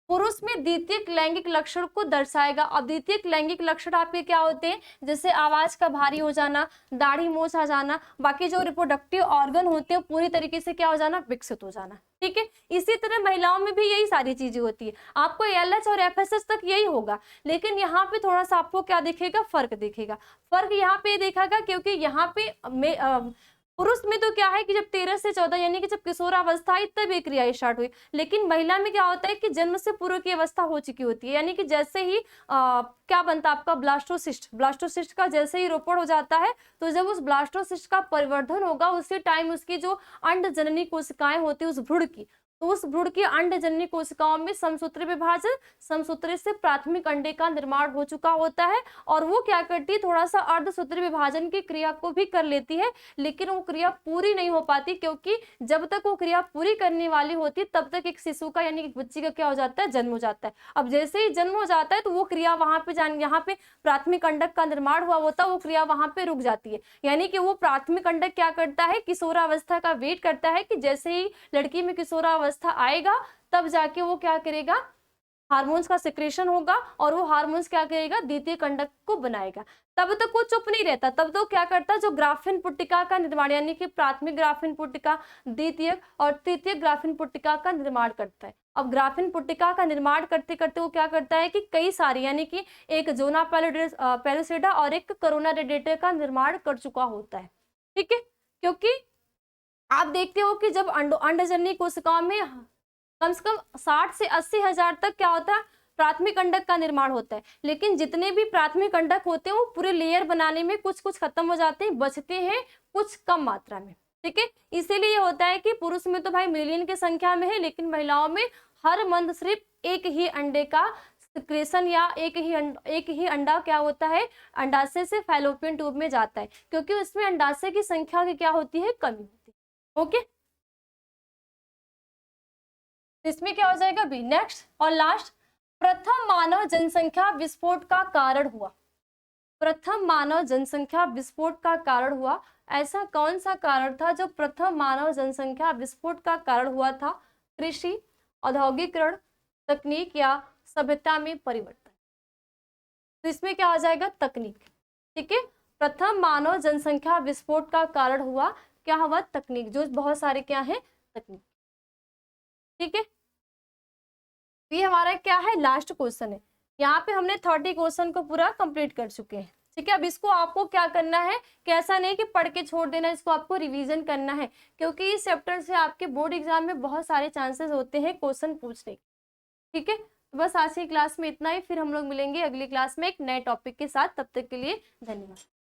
S1: पुरुष में द्वितीयक लैंगिक लक्षण को दर्शाएगा। अब द्वितीयक लैंगिक लक्षण आपके क्या होते हैं? जैसे आवाज का भारी हो जाना, दाढ़ी मूंछ आ जाना, बाकी जो रिप्रोडक्टिव ऑर्गन होते हैं पूरी तरीके से क्या हो जाना? विकसित हो जाना। ठीक है, इसी तरह महिलाओं में भी यही सारी चीजें होती है। आपको LH और FSH तक यही होगा, लेकिन यहाँ पे थोड़ा सा आपको क्या दिखेगा? फर्क दिखेगा। फर्क यहाँ पे देखेगा क्योंकि यहाँ पे पुरुष में तो क्या है कि जब 13 से 14 यानी कि जब किशोरावस्था आई तब ये क्रिया स्टार्ट हुई, लेकिन महिला में क्या होता है कि जन्म से पूर्व की अवस्था हो चुकी होती है, यानी कि जैसे ही क्या बनता है आपका? ब्लास्टोसिस्ट का जैसे ही रोपण हो जाता है, तो जब उस ब्लास्टोसिस्ट का परिवर्धन होगा उसी टाइम उसकी जो अंड जननी कोशिकाएं होती है उस भ्रूण की, तो उस भ्रूण की अंड जननी कोशिकाओं में समसूत्री विभाजन, समसूत्री से प्राथमिक अंडे का निर्माण हो चुका होता है, और वो क्या करती है? थोड़ा सा अर्धसूत्री विभाजन की क्रिया को भी कर लेती है, लेकिन वो क्रिया पूरी नहीं हो पाती, क्योंकि जब तक वो क्रिया पूरी करने वाली होती है तब तक एक शिशु का यानी कि बच्ची का क्या हो जाता है? जन्म हो जाता है। अब जैसे ही जन्म हो जाता है तो वो क्रिया वहां पे यहाँ पे प्राथमिक अंडक का निर्माण हुआ होता है, वो क्रिया वहां पे रुक जाती है, यानी कि वो प्राथमिक अंडक क्या करता है? किशोरावस्था का वेट करता है कि जैसे ही लड़की में किशोरावस्था आएगा तब जाके वो क्या करेगा? हार्मोन्स का सिक्रेशन होगा, और वो हार्मोन्स क्या करेगा? द्वितीय कंडक को बनाएगा। तब तक वो चुप नहीं रहता, तब तो क्या करता है? जो ग्राफिन पुट्टिका का निर्माण, यानी कि प्राथमिक ग्राफिन पुट्टिका, द्वितीयक और तृतीय ग्राफिन पुट्टिका का निर्माण करता है। अब ग्राफिन पुट्टिका का निर्माण करते करते वो क्या करता है कि कई सारी, यानी कि एक जोना पैलिसेडा और एक कोरोना रेडिएटर का निर्माण कर चुका होता है। ठीक है, क्योंकि आप देखते हो कि जब अंडजननी कोशिकाओं में कम से कम 60 से 80 हजार तक क्या होता है? प्राथमिक अंडक का निर्माण होता है, लेकिन जितने भी प्राथमिक अंडक होते हैं वो पूरे लेयर बनाने में कुछ कुछ खत्म हो जाते हैं, बचते हैं कुछ कम मात्रा में। ठीक है, इसीलिए ये होता है कि पुरुष में तो भाई मिलियन की संख्या में है, लेकिन महिलाओं में हर मंथ सिर्फ एक ही अंडे का सिक्रेशन या एक ही अंडा क्या होता है? अंडाशय से फैलोपियन ट्यूब में जाता है, क्योंकि उसमें अंडाशय की संख्या की क्या होती है? कमी होती है। ओके, इसमें क्या हो जाएगा? बी। नेक्स्ट और लास्ट, प्रथम मानव जनसंख्या विस्फोट का कारण हुआ। प्रथम मानव जनसंख्या विस्फोट का कारण हुआ, ऐसा कौन सा कारण था जो प्रथम मानव जनसंख्या विस्फोट का कारण हुआ था? कृषि, औद्योगिकरण, तकनीक या सभ्यता में परिवर्तन? तो इसमें क्या आ जाएगा, तकनीक। ठीक है, प्रथम मानव जनसंख्या विस्फोट का कारण हुआ, क्या हुआ, तकनीक, जो बहुत सारे क्या है, तकनीक। ठीक है, ये हमारा क्या है, लास्ट क्वेश्चन है। यहाँ पे हमने 30 क्वेश्चन को पूरा कंप्लीट कर चुके हैं। ठीक है, अब इसको आपको क्या करना है कि ऐसा नहीं कि पढ़ के छोड़ देना, इसको आपको रिवीजन करना है, क्योंकि इस चैप्टर से आपके बोर्ड एग्जाम में बहुत सारे चांसेस होते हैं क्वेश्चन पूछने के। ठीक है, तो बस आज की क्लास में इतना ही, फिर हम लोग मिलेंगे अगली क्लास में एक नए टॉपिक के साथ। तब तक के लिए धन्यवाद।